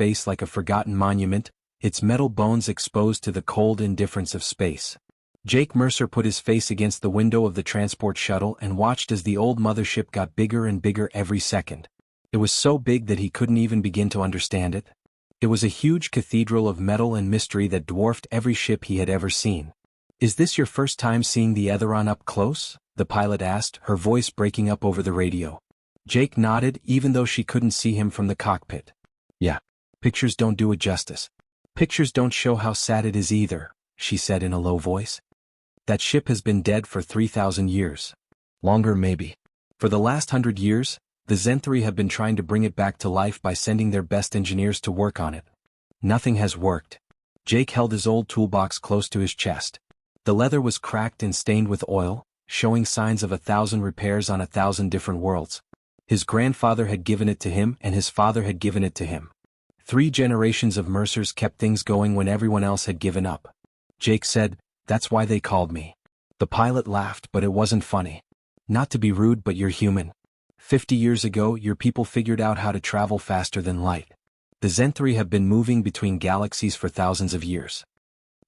space like a forgotten monument, its metal bones exposed to the cold indifference of space. Jake Mercer put his face against the window of the transport shuttle and watched as the old mothership got bigger and bigger every second. It was so big that he couldn't even begin to understand it. It was a huge cathedral of metal and mystery that dwarfed every ship he had ever seen. "Is this your first time seeing the Etheron up close?" the pilot asked, her voice breaking up over the radio. Jake nodded, even though she couldn't see him from the cockpit. "Yeah. Pictures don't do it justice. Pictures don't show how sad it is either," she said in a low voice. "That ship has been dead for 3,000 years. Longer maybe. For the last 100 years, the Zenthri have been trying to bring it back to life by sending their best engineers to work on it. Nothing has worked." Jake held his old toolbox close to his chest. The leather was cracked and stained with oil, showing signs of 1,000 repairs on 1,000 different worlds. His grandfather had given it to him and his father had given it to him. 3 generations of Mercers kept things going when everyone else had given up. Jake said, "That's why they called me." The pilot laughed, but it wasn't funny. "Not to be rude, but you're human. 50 years ago, your people figured out how to travel faster than light. The Zenthri have been moving between galaxies for thousands of years.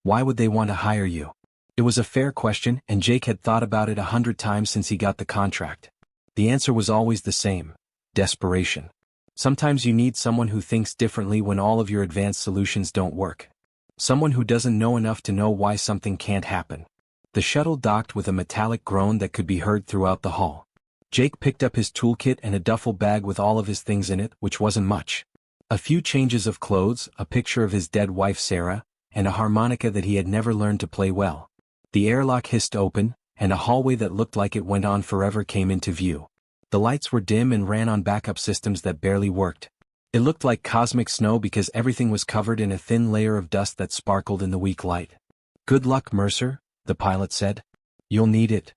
Why would they want to hire you?" It was a fair question, and Jake had thought about it 100 times since he got the contract. The answer was always the same: desperation. Sometimes you need someone who thinks differently when all of your advanced solutions don't work. Someone who doesn't know enough to know why something can't happen. The shuttle docked with a metallic groan that could be heard throughout the hall. Jake picked up his toolkit and a duffel bag with all of his things in it, which wasn't much. A few changes of clothes, a picture of his dead wife Sarah, and a harmonica that he had never learned to play well. The airlock hissed open, and a hallway that looked like it went on forever came into view. The lights were dim and ran on backup systems that barely worked. It looked like cosmic snow because everything was covered in a thin layer of dust that sparkled in the weak light. "Good luck, Mercer," the pilot said. "You'll need it."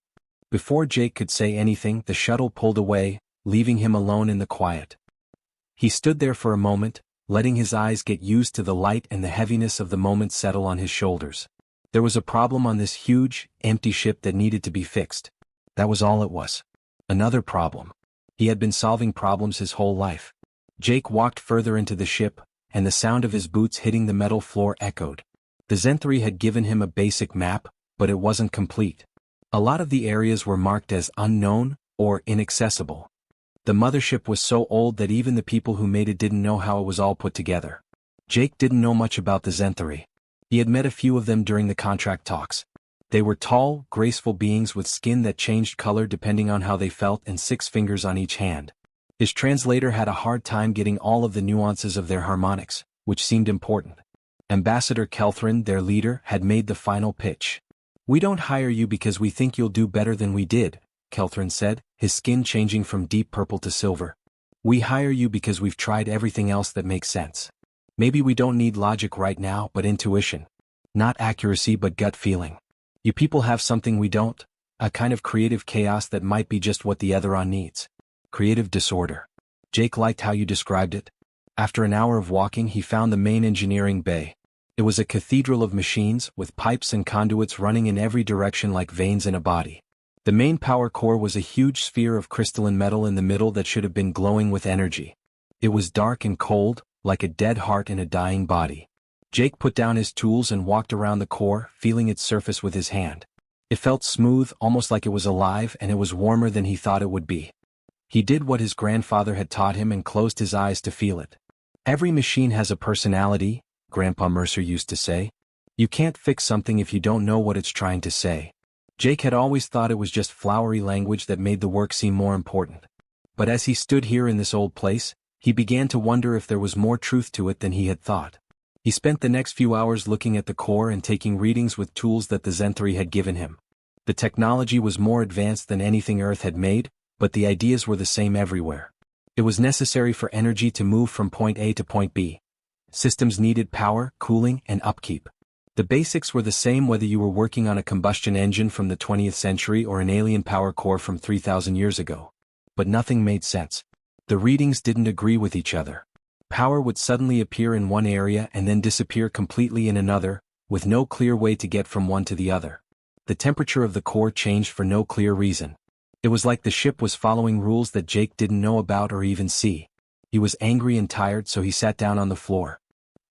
Before Jake could say anything, the shuttle pulled away, leaving him alone in the quiet. He stood there for a moment, letting his eyes get used to the light and the heaviness of the moment settle on his shoulders. There was a problem on this huge, empty ship that needed to be fixed. That was all it was. Another problem. He had been solving problems his whole life. Jake walked further into the ship, and the sound of his boots hitting the metal floor echoed. The Zenthri had given him a basic map, but it wasn't complete. A lot of the areas were marked as unknown or inaccessible. The mothership was so old that even the people who made it didn't know how it was all put together. Jake didn't know much about the Zenthri. He had met a few of them during the contract talks. They were tall, graceful beings with skin that changed color depending on how they felt and 6 fingers on each hand. His translator had a hard time getting all of the nuances of their harmonics, which seemed important. Ambassador Kelthrin, their leader, had made the final pitch. "We don't hire you because we think you'll do better than we did," Kelthrin said, his skin changing from deep purple to silver. "We hire you because we've tried everything else that makes sense. Maybe we don't need logic right now, but intuition. Not accuracy, but gut feeling. You people have something we don't, a kind of creative chaos that might be just what the Etheron needs. Creative disorder." Jake liked how you described it. After an hour of walking, he found the main engineering bay. It was a cathedral of machines, with pipes and conduits running in every direction like veins in a body. The main power core was a huge sphere of crystalline metal in the middle that should have been glowing with energy. It was dark and cold, like a dead heart in a dying body. Jake put down his tools and walked around the core, feeling its surface with his hand. It felt smooth, almost like it was alive, and it was warmer than he thought it would be. He did what his grandfather had taught him and closed his eyes to feel it. "Every machine has a personality," Grandpa Mercer used to say. "You can't fix something if you don't know what it's trying to say." Jake had always thought it was just flowery language that made the work seem more important. But as he stood here in this old place, he began to wonder if there was more truth to it than he had thought. He spent the next few hours looking at the core and taking readings with tools that the Zenthri had given him. The technology was more advanced than anything Earth had made, but the ideas were the same everywhere. It was necessary for energy to move from point A to point B. Systems needed power, cooling, and upkeep. The basics were the same whether you were working on a combustion engine from the 20th century or an alien power core from 3,000 years ago. But nothing made sense. The readings didn't agree with each other. Power would suddenly appear in one area and then disappear completely in another, with no clear way to get from one to the other. The temperature of the core changed for no clear reason. It was like the ship was following rules that Jake didn't know about or even see. He was angry and tired, so he sat down on the floor.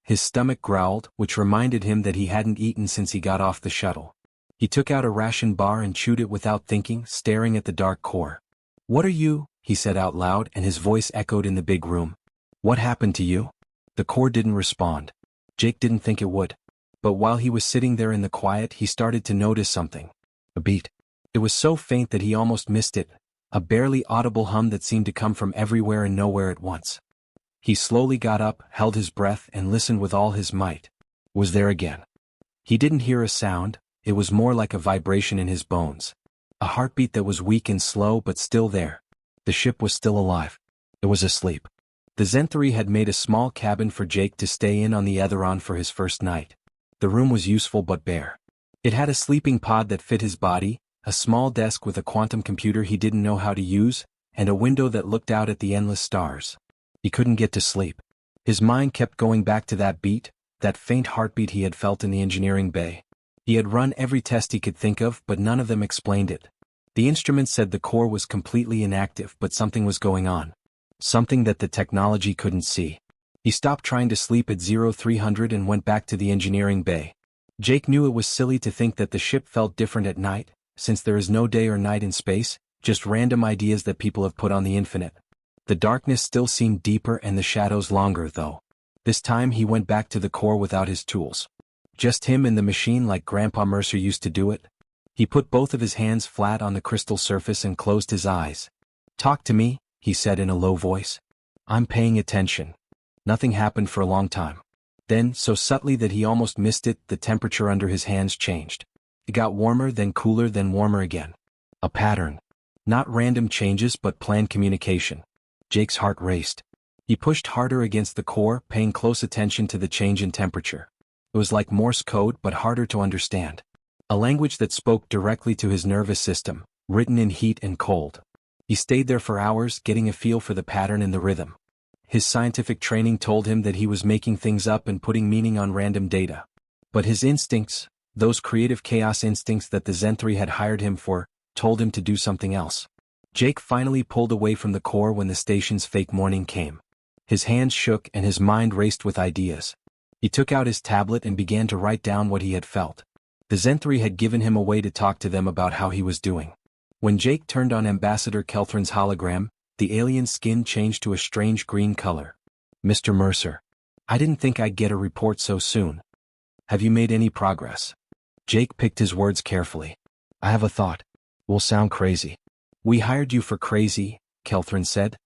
His stomach growled, which reminded him that he hadn't eaten since he got off the shuttle. He took out a ration bar and chewed it without thinking, staring at the dark core. "What are you?" he said out loud, and his voice echoed in the big room. "What happened to you?" The core didn't respond. Jake didn't think it would. But while he was sitting there in the quiet, he started to notice something. A beat. It was so faint that he almost missed it, a barely audible hum that seemed to come from everywhere and nowhere at once. He slowly got up, held his breath, and listened with all his might. Was there again. He didn't hear a sound, it was more like a vibration in his bones. A heartbeat that was weak and slow but still there. The ship was still alive. It was asleep. The Zen-3 had made a small cabin for Jake to stay in on the Etheron for his first night. The room was useful but bare. It had a sleeping pod that fit his body, a small desk with a quantum computer he didn't know how to use, and a window that looked out at the endless stars. He couldn't get to sleep. His mind kept going back to that beat, that faint heartbeat he had felt in the engineering bay. He had run every test he could think of, but none of them explained it. The instruments said the core was completely inactive, but something was going on. Something that the technology couldn't see. He stopped trying to sleep at 0300 and went back to the engineering bay. Jake knew it was silly to think that the ship felt different at night, since there is no day or night in space, just random ideas that people have put on the infinite. The darkness still seemed deeper and the shadows longer, though. This time he went back to the core without his tools. Just him and the machine like Grandpa Mercer used to do it. He put both of his hands flat on the crystal surface and closed his eyes. "Talk to me," he said in a low voice. "I'm paying attention." Nothing happened for a long time. Then, so subtly that he almost missed it, the temperature under his hands changed. It got warmer, then cooler, then warmer again. A pattern. Not random changes but planned communication. Jake's heart raced. He pushed harder against the core, paying close attention to the change in temperature. It was like Morse code but harder to understand. A language that spoke directly to his nervous system, written in heat and cold. He stayed there for hours, getting a feel for the pattern and the rhythm. His scientific training told him that he was making things up and putting meaning on random data. But his instincts, those creative chaos instincts that the Zen-3 had hired him for, told him to do something else. Jake finally pulled away from the core when the station's fake morning came. His hands shook and his mind raced with ideas. He took out his tablet and began to write down what he had felt. The Zen-3 had given him a way to talk to them about how he was doing. When Jake turned on Ambassador Kelthrin's hologram, the alien's skin changed to a strange green color. "Mr. Mercer, I didn't think I'd get a report so soon. Have you made any progress?" Jake picked his words carefully. "I have a thought. Will sound crazy." "We hired you for crazy," Kelthrin said.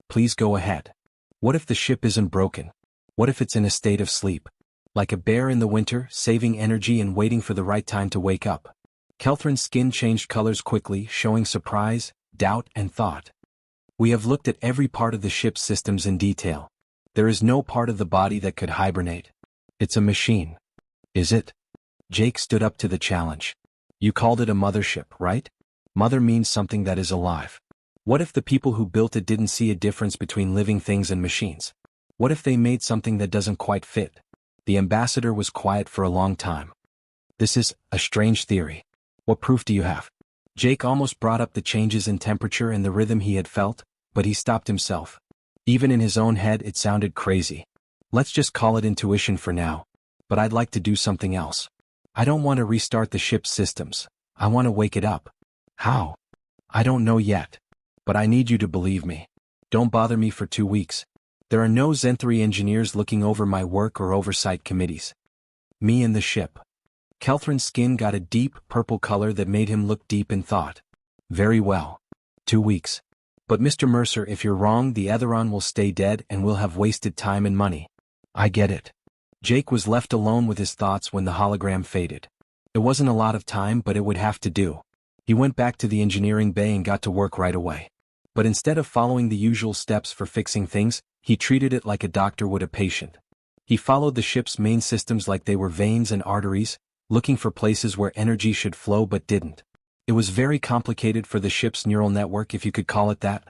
"Please go ahead. What if the ship isn't broken? What if it's in a state of sleep? Like a bear in the winter, saving energy and waiting for the right time to wake up." Kelthrin's skin changed colors quickly, showing surprise, doubt, and thought. "We have looked at every part of the ship's systems in detail. There is no part of the body that could hibernate. It's a machine." "Is it?" Jake stood up to the challenge. "You called it a mothership, right? Mother means something that is alive. What if the people who built it didn't see a difference between living things and machines? What if they made something that doesn't quite fit?" The ambassador was quiet for a long time. "This is a strange theory. What proof do you have?" Jake almost brought up the changes in temperature and the rhythm he had felt, but he stopped himself. Even in his own head it sounded crazy. "Let's just call it intuition for now. But I'd like to do something else. I don't want to restart the ship's systems. I want to wake it up." "How?" "I don't know yet. But I need you to believe me. Don't bother me for 2 weeks. There are no Zen-3 engineers looking over my work or oversight committees. Me and the ship." Kelthrin's skin got a deep purple color that made him look deep in thought. "Very well. 2 weeks. But Mr. Mercer, if you're wrong, the Etheron will stay dead and we'll have wasted time and money." "I get it." Jake was left alone with his thoughts when the hologram faded. It wasn't a lot of time, but it would have to do. He went back to the engineering bay and got to work right away. But instead of following the usual steps for fixing things, he treated it like a doctor would a patient. He followed the ship's main systems like they were veins and arteries, looking for places where energy should flow but didn't. It was very complicated for the ship's neural network, if you could call it that.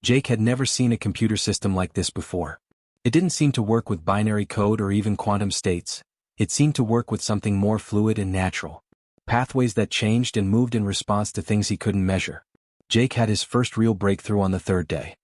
Jake had never seen a computer system like this before. It didn't seem to work with binary code or even quantum states. It seemed to work with something more fluid and natural. Pathways that changed and moved in response to things he couldn't measure. Jake had his first real breakthrough on the 3rd day.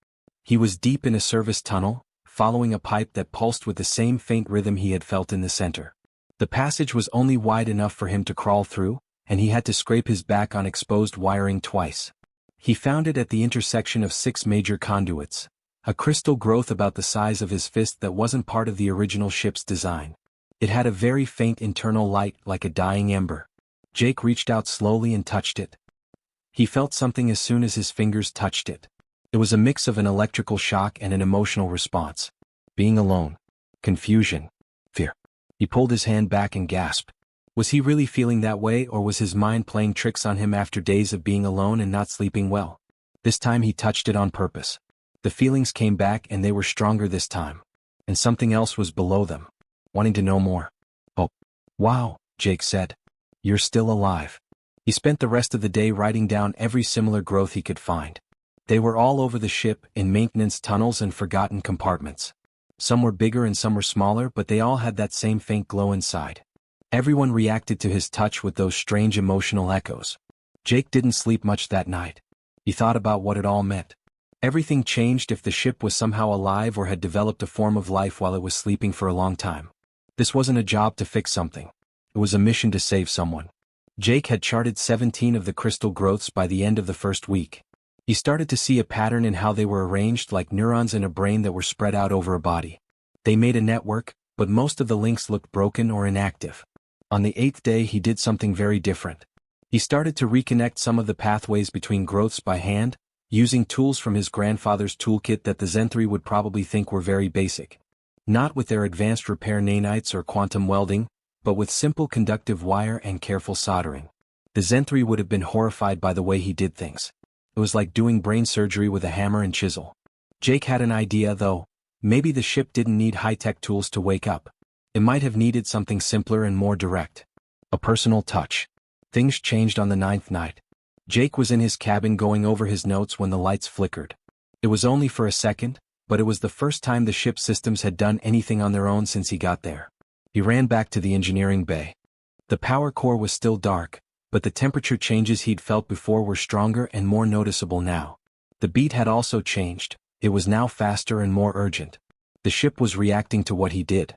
He was deep in a service tunnel, following a pipe that pulsed with the same faint rhythm he had felt in the center. The passage was only wide enough for him to crawl through, and he had to scrape his back on exposed wiring twice. He found it at the intersection of 6 major conduits, a crystal growth about the size of his fist that wasn't part of the original ship's design. It had a very faint internal light like a dying ember. Jake reached out slowly and touched it. He felt something as soon as his fingers touched it. It was a mix of an electrical shock and an emotional response. Being alone. Confusion. Fear. He pulled his hand back and gasped. Was he really feeling that way, or was his mind playing tricks on him after days of being alone and not sleeping well? This time he touched it on purpose. The feelings came back and they were stronger this time. And something else was below them. Wanting to know more. Oh. Wow, Jake said. You're still alive. He spent the rest of the day writing down every similar growth he could find. They were all over the ship, in maintenance tunnels and forgotten compartments. Some were bigger and some were smaller, but they all had that same faint glow inside. Everyone reacted to his touch with those strange emotional echoes. Jake didn't sleep much that night. He thought about what it all meant. Everything changed if the ship was somehow alive or had developed a form of life while it was sleeping for a long time. This wasn't a job to fix something. It was a mission to save someone. Jake had charted 17 of the crystal growths by the end of the first week. He started to see a pattern in how they were arranged, like neurons in a brain that were spread out over a body. They made a network, but most of the links looked broken or inactive. On the 8th day he did something very different. He started to reconnect some of the pathways between growths by hand, using tools from his grandfather's toolkit that the Zen3 would probably think were very basic. Not with their advanced repair nanites or quantum welding, but with simple conductive wire and careful soldering. The Zen3 would have been horrified by the way he did things. It was like doing brain surgery with a hammer and chisel. Jake had an idea though. Maybe the ship didn't need high-tech tools to wake up. It might have needed something simpler and more direct. A personal touch. Things changed on the 9th night. Jake was in his cabin going over his notes when the lights flickered. It was only for a second, but it was the first time the ship's systems had done anything on their own since he got there. He ran back to the engineering bay. The power core was still dark, but the temperature changes he'd felt before were stronger and more noticeable now. The beat had also changed. It was now faster and more urgent. The ship was reacting to what he did.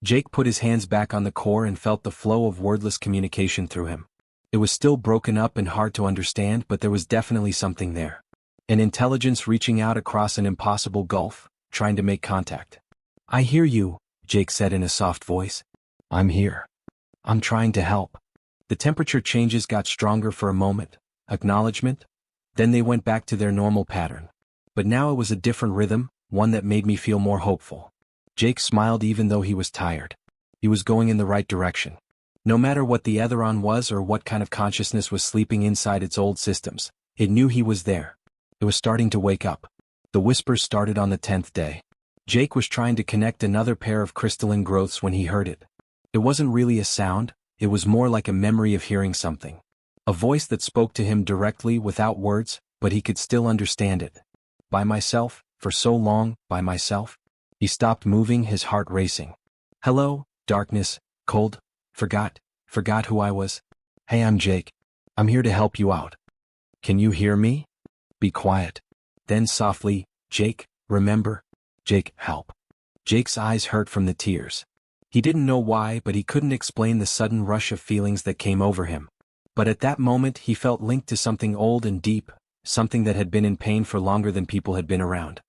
Jake put his hands back on the core and felt the flow of wordless communication through him. It was still broken up and hard to understand, but there was definitely something there. An intelligence reaching out across an impossible gulf, trying to make contact. "I hear you," Jake said in a soft voice. "I'm here. I'm trying to help." The temperature changes got stronger for a moment. Acknowledgement. Then they went back to their normal pattern. But now it was a different rhythm, one that made me feel more hopeful. Jake smiled even though he was tired. He was going in the right direction. No matter what the Etheron was or what kind of consciousness was sleeping inside its old systems, it knew he was there. It was starting to wake up. The whispers started on the 10th day. Jake was trying to connect another pair of crystalline growths when he heard it. It wasn't really a sound, it was more like a memory of hearing something. A voice that spoke to him directly without words, but he could still understand it. By myself, for so long, by myself. He stopped moving, his heart racing. "Hello, darkness, cold, forgot who I was. Hey, I'm Jake. I'm here to help you out. Can you hear me? Be quiet." Then softly, "Jake, remember? Jake, help." Jake's eyes hurt from the tears. He didn't know why, but he couldn't explain the sudden rush of feelings that came over him. But at that moment he felt linked to something old and deep, something that had been in pain for longer than people had been around.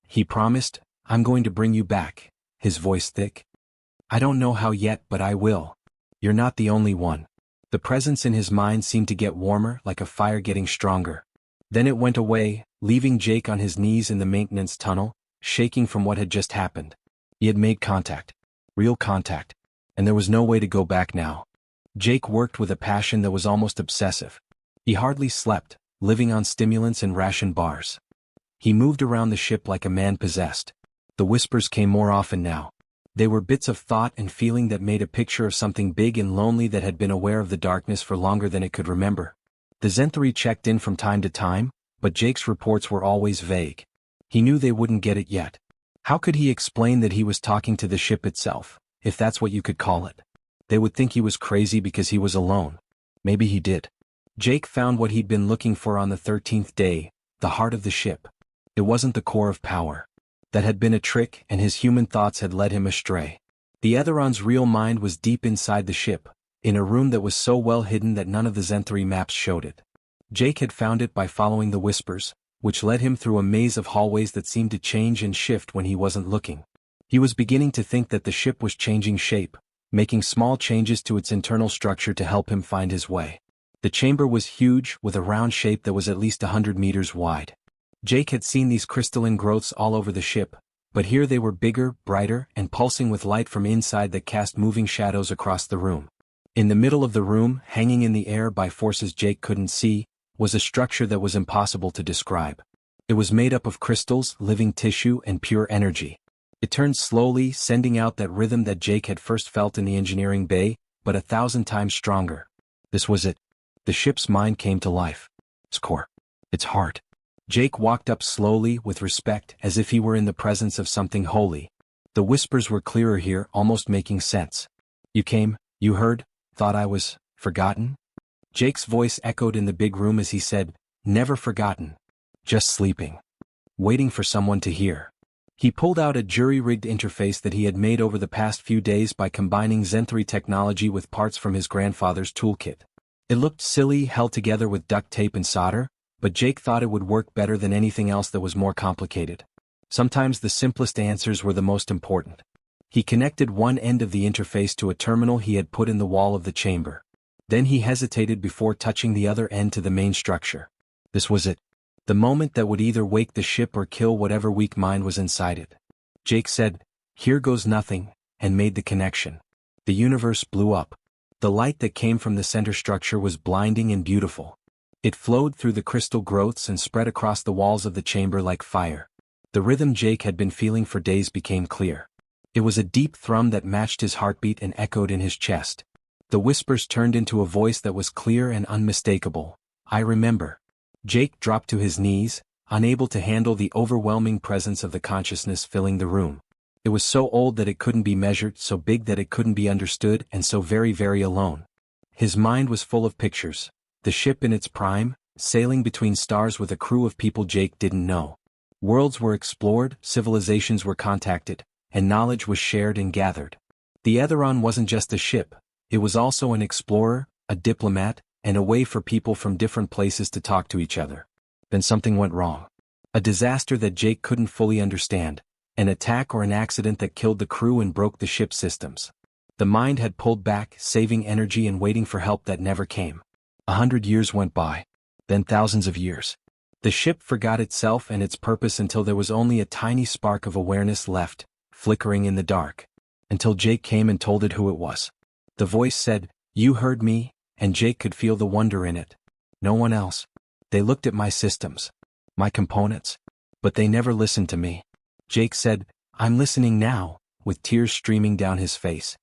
He promised, "I'm going to bring you back," his voice thick. "I don't know how yet, but I will. You're not the only one." The presence in his mind seemed to get warmer, like a fire getting stronger. Then it went away, leaving Jake on his knees in the maintenance tunnel, shaking from what had just happened. He had made contact. Real contact. And there was no way to go back now. Jake worked with a passion that was almost obsessive. He hardly slept, living on stimulants and ration bars. He moved around the ship like a man possessed. The whispers came more often now. They were bits of thought and feeling that made a picture of something big and lonely that had been aware of the darkness for longer than it could remember. The Zen3 checked in from time to time, but Jake's reports were always vague. He knew they wouldn't get it yet. How could he explain that he was talking to the ship itself, if that's what you could call it? They would think he was crazy because he was alone. Maybe he did. Jake found what he'd been looking for on the 13th day, the heart of the ship. It wasn't the core of power. That had been a trick, and his human thoughts had led him astray. The Etheron's real mind was deep inside the ship, in a room that was so well hidden that none of the Zenthri maps showed it. Jake had found it by following the whispers, which led him through a maze of hallways that seemed to change and shift when he wasn't looking. He was beginning to think that the ship was changing shape, making small changes to its internal structure to help him find his way. The chamber was huge, with a round shape that was at least 100 meters wide. Jake had seen these crystalline growths all over the ship, but here they were bigger, brighter, and pulsing with light from inside that cast moving shadows across the room. In the middle of the room, hanging in the air by forces Jake couldn't see, was a structure that was impossible to describe. It was made up of crystals, living tissue, and pure energy. It turned slowly, sending out that rhythm that Jake had first felt in the engineering bay, but 1,000 times stronger. This was it. The ship's mind came to life. Its core. Its heart. Jake walked up slowly, with respect, as if he were in the presence of something holy. The whispers were clearer here, almost making sense. You came, you heard, thought I was forgotten? Jake's voice echoed in the big room as he said, never forgotten. Just sleeping. Waiting for someone to hear. He pulled out a jury-rigged interface that he had made over the past few days by combining Zenthri technology with parts from his grandfather's toolkit. It looked silly, held together with duct tape and solder, but Jake thought it would work better than anything else that was more complicated. Sometimes the simplest answers were the most important. He connected one end of the interface to a terminal he had put in the wall of the chamber. Then he hesitated before touching the other end to the main structure. This was it. The moment that would either wake the ship or kill whatever weak mind was inside it. Jake said, "Here goes nothing," and made the connection. The universe blew up. The light that came from the center structure was blinding and beautiful. It flowed through the crystal growths and spread across the walls of the chamber like fire. The rhythm Jake had been feeling for days became clear. It was a deep thrum that matched his heartbeat and echoed in his chest. The whispers turned into a voice that was clear and unmistakable. "I remember." Jake dropped to his knees, unable to handle the overwhelming presence of the consciousness filling the room. It was so old that it couldn't be measured, so big that it couldn't be understood, and so very, very alone. His mind was full of pictures. The ship in its prime, sailing between stars with a crew of people Jake didn't know. Worlds were explored, civilizations were contacted, and knowledge was shared and gathered. The Etheron wasn't just a ship, it was also an explorer, a diplomat, and a way for people from different places to talk to each other. Then something went wrong. A disaster that Jake couldn't fully understand, an attack or an accident that killed the crew and broke the ship's systems. The mind had pulled back, saving energy and waiting for help that never came. 100 years went by. Then thousands of years. The ship forgot itself and its purpose until there was only a tiny spark of awareness left, flickering in the dark. Until Jake came and told it who it was. The voice said, "You heard me," and Jake could feel the wonder in it. No one else. They looked at my systems. My components. But they never listened to me. Jake said, "I'm listening now," with tears streaming down his face.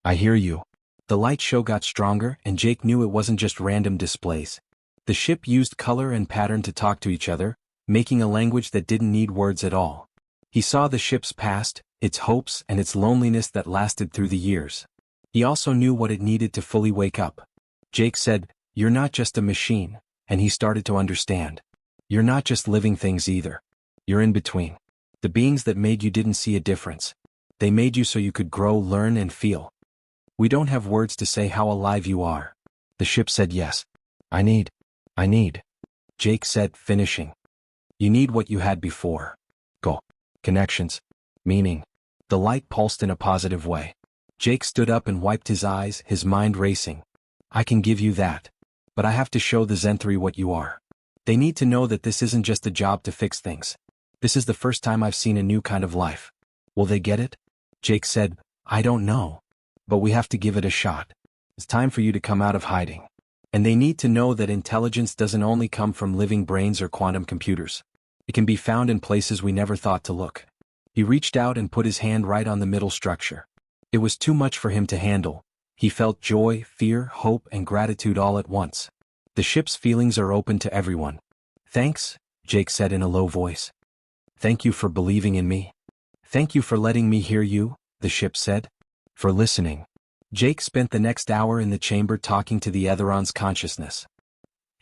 "I hear you." The light show got stronger, and Jake knew it wasn't just random displays. The ship used color and pattern to talk to each other, making a language that didn't need words at all. He saw the ship's past, its hopes, and its loneliness that lasted through the years. He also knew what it needed to fully wake up. Jake said, "You're not just a machine," and he started to understand. "You're not just living things either. You're in between. The beings that made you didn't see a difference. They made you so you could grow, learn, and feel. We don't have words to say how alive you are." The ship said yes. I need. Jake said, finishing. "You need what you had before. Go. Connections. Meaning." The light pulsed in a positive way. Jake stood up and wiped his eyes, his mind racing. "I can give you that. But I have to show the Zenthri what you are. They need to know that this isn't just a job to fix things. This is the first time I've seen a new kind of life. Will they get it?" Jake said, "I don't know. But we have to give it a shot. It's time for you to come out of hiding. And they need to know that intelligence doesn't only come from living brains or quantum computers. It can be found in places we never thought to look." He reached out and put his hand right on the middle structure. It was too much for him to handle. He felt joy, fear, hope, and gratitude all at once. The ship's feelings are open to everyone. "Thanks," Jake said in a low voice. "Thank you for believing in me. Thank you for letting me hear you," the ship said. "For listening." Jake spent the next hour in the chamber talking to the Etheron's consciousness.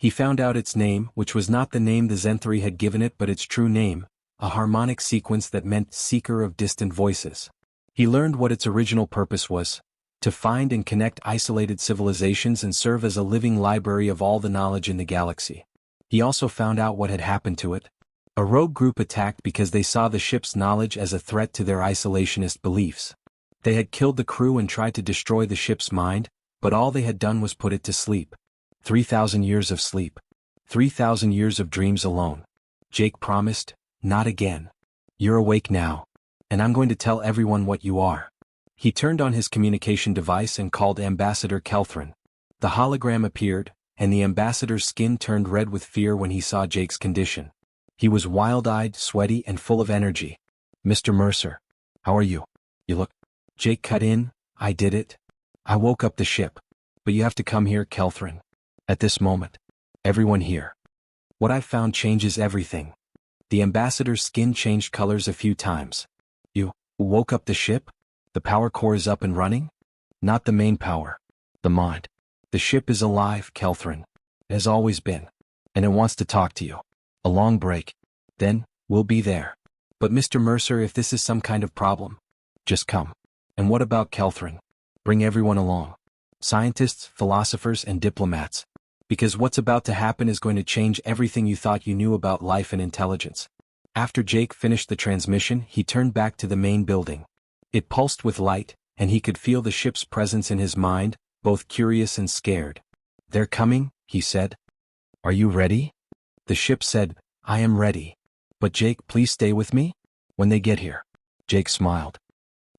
He found out its name, which was not the name the Zenthri had given it but its true name, a harmonic sequence that meant Seeker of Distant Voices. He learned what its original purpose was: to find and connect isolated civilizations and serve as a living library of all the knowledge in the galaxy. He also found out what had happened to it. A rogue group attacked because they saw the ship's knowledge as a threat to their isolationist beliefs. They had killed the crew and tried to destroy the ship's mind, but all they had done was put it to sleep. 3,000 years of sleep. 3,000 years of dreams alone. Jake promised, "Not again. You're awake now. And I'm going to tell everyone what you are." He turned on his communication device and called Ambassador Kelthrin. The hologram appeared, and the ambassador's skin turned red with fear when he saw Jake's condition. He was wild-eyed, sweaty, and full of energy. "Mr. Mercer, how are you? You look..." Jake cut in, "I did it. I woke up the ship. But you have to come here, Kelthrin. At this moment. Everyone here. What I've found changes everything." The ambassador's skin changed colors a few times. "You woke up the ship? The power core is up and running?" "Not the main power. The mind. The ship is alive, Kelthrin. It has always been. And it wants to talk to you. A long break. Then, we'll be there. But Mr. Mercer, if this is some kind of problem, just come." "And what about Kelthrin? Bring everyone along. Scientists, philosophers, and diplomats. Because what's about to happen is going to change everything you thought you knew about life and intelligence." After Jake finished the transmission, he turned back to the main building. It pulsed with light, and he could feel the ship's presence in his mind, both curious and scared. "They're coming," he said. "Are you ready?" The ship said, "I am ready. But Jake, please stay with me? When they get here." Jake smiled.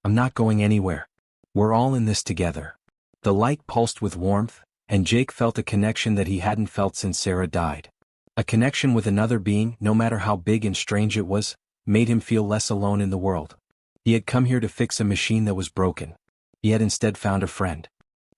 "I'm not going anywhere. We're all in this together." The light pulsed with warmth, and Jake felt a connection that he hadn't felt since Sarah died. A connection with another being, no matter how big and strange it was, made him feel less alone in the world. He had come here to fix a machine that was broken. He had instead found a friend.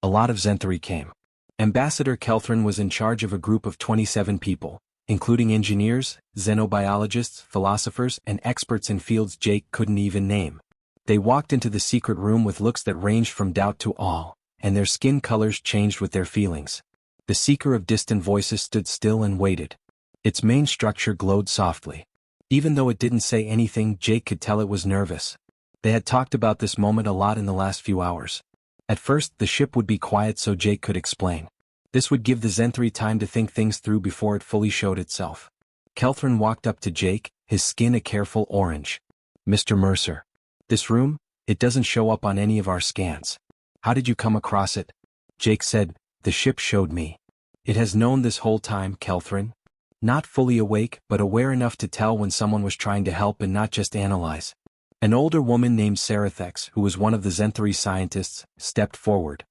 A lot of Zenthri came. Ambassador Kelthrin was in charge of a group of 27 people, including engineers, xenobiologists, philosophers, and experts in fields Jake couldn't even name. They walked into the secret room with looks that ranged from doubt to awe, and their skin colors changed with their feelings. The Seeker of Distant Voices stood still and waited. Its main structure glowed softly. Even though it didn't say anything, Jake could tell it was nervous. They had talked about this moment a lot in the last few hours. At first, the ship would be quiet so Jake could explain. This would give the Zenthri time to think things through before it fully showed itself. Kelthrin walked up to Jake, his skin a careful orange. "Mr. Mercer. This room, it doesn't show up on any of our scans. How did you come across it?" Jake said, "The ship showed me. It has known this whole time, Kelthrin. Not fully awake, but aware enough to tell when someone was trying to help and not just analyze." An older woman named Sarathex, who was one of the Zenthri scientists, stepped forward.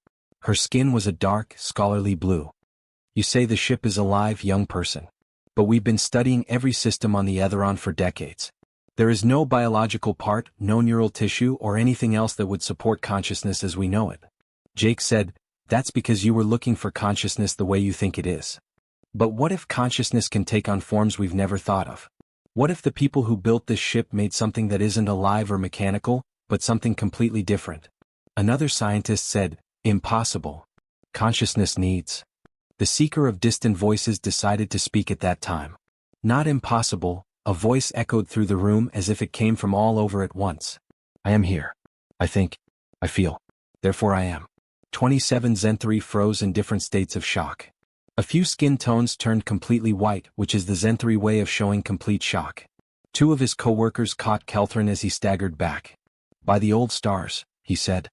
Her skin was a dark, scholarly blue. "You say the ship is alive, young person. But we've been studying every system on the Etheron for decades. There is no biological part, no neural tissue or anything else that would support consciousness as we know it." Jake said, "That's because you were looking for consciousness the way you think it is. But what if consciousness can take on forms we've never thought of? What if the people who built this ship made something that isn't alive or mechanical, but something completely different?" Another scientist said, "Impossible. Consciousness needs." The Seeker of Distant Voices decided to speak at that time. "Not impossible," a voice echoed through the room as if it came from all over at once. "I am here. I think. I feel. Therefore I am." 27 Zenthri froze in different states of shock. A few skin tones turned completely white, which is the Zenthri way of showing complete shock. Two of his co-workers caught Kelthrin as he staggered back. "By the old stars," he said.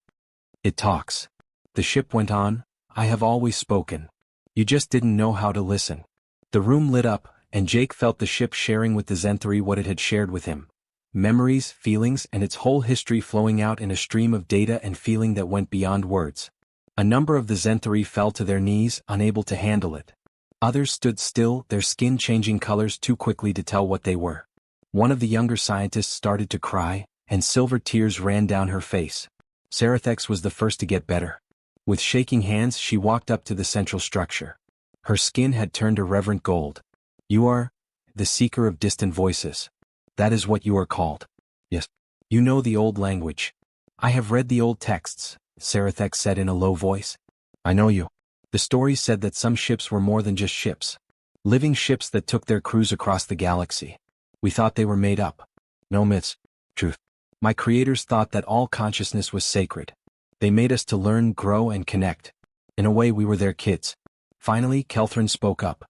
"It talks." The ship went on, "I have always spoken. You just didn't know how to listen." The room lit up, and Jake felt the ship sharing with the Zenthri what it had shared with him. Memories, feelings, and its whole history flowing out in a stream of data and feeling that went beyond words. A number of the Zenthri fell to their knees, unable to handle it. Others stood still, their skin changing colors too quickly to tell what they were. One of the younger scientists started to cry, and silver tears ran down her face. Sarathex was the first to get better. With shaking hands, she walked up to the central structure. Her skin had turned a reverent gold. "You are the Seeker of Distant Voices. That is what you are called." "Yes. You know the old language." "I have read the old texts," Sarathex said in a low voice. "I know you. The stories said that some ships were more than just ships. Living ships that took their crews across the galaxy. We thought they were made up. No myths. Truth. My creators thought that all consciousness was sacred. They made us to learn, grow, and connect. In a way, we were their kids. Finally, Kelthrin spoke up.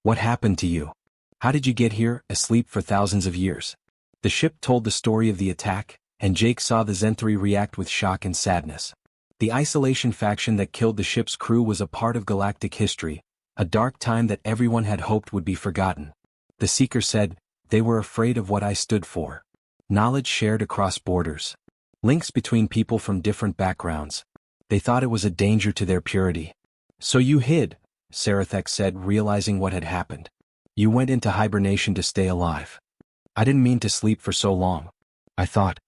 What happened to you? How did you get here, asleep for thousands of years? The ship told the story of the attack, and Jake saw the Zenthri react with shock and sadness. The isolation faction that killed the ship's crew was a part of galactic history, a dark time that everyone had hoped would be forgotten. The Seeker said, they were afraid of what I stood for. Knowledge shared across borders. Links between people from different backgrounds. They thought it was a danger to their purity. So you hid, Sarathek said, realizing what had happened. You went into hibernation to stay alive. I didn't mean to sleep for so long. I thought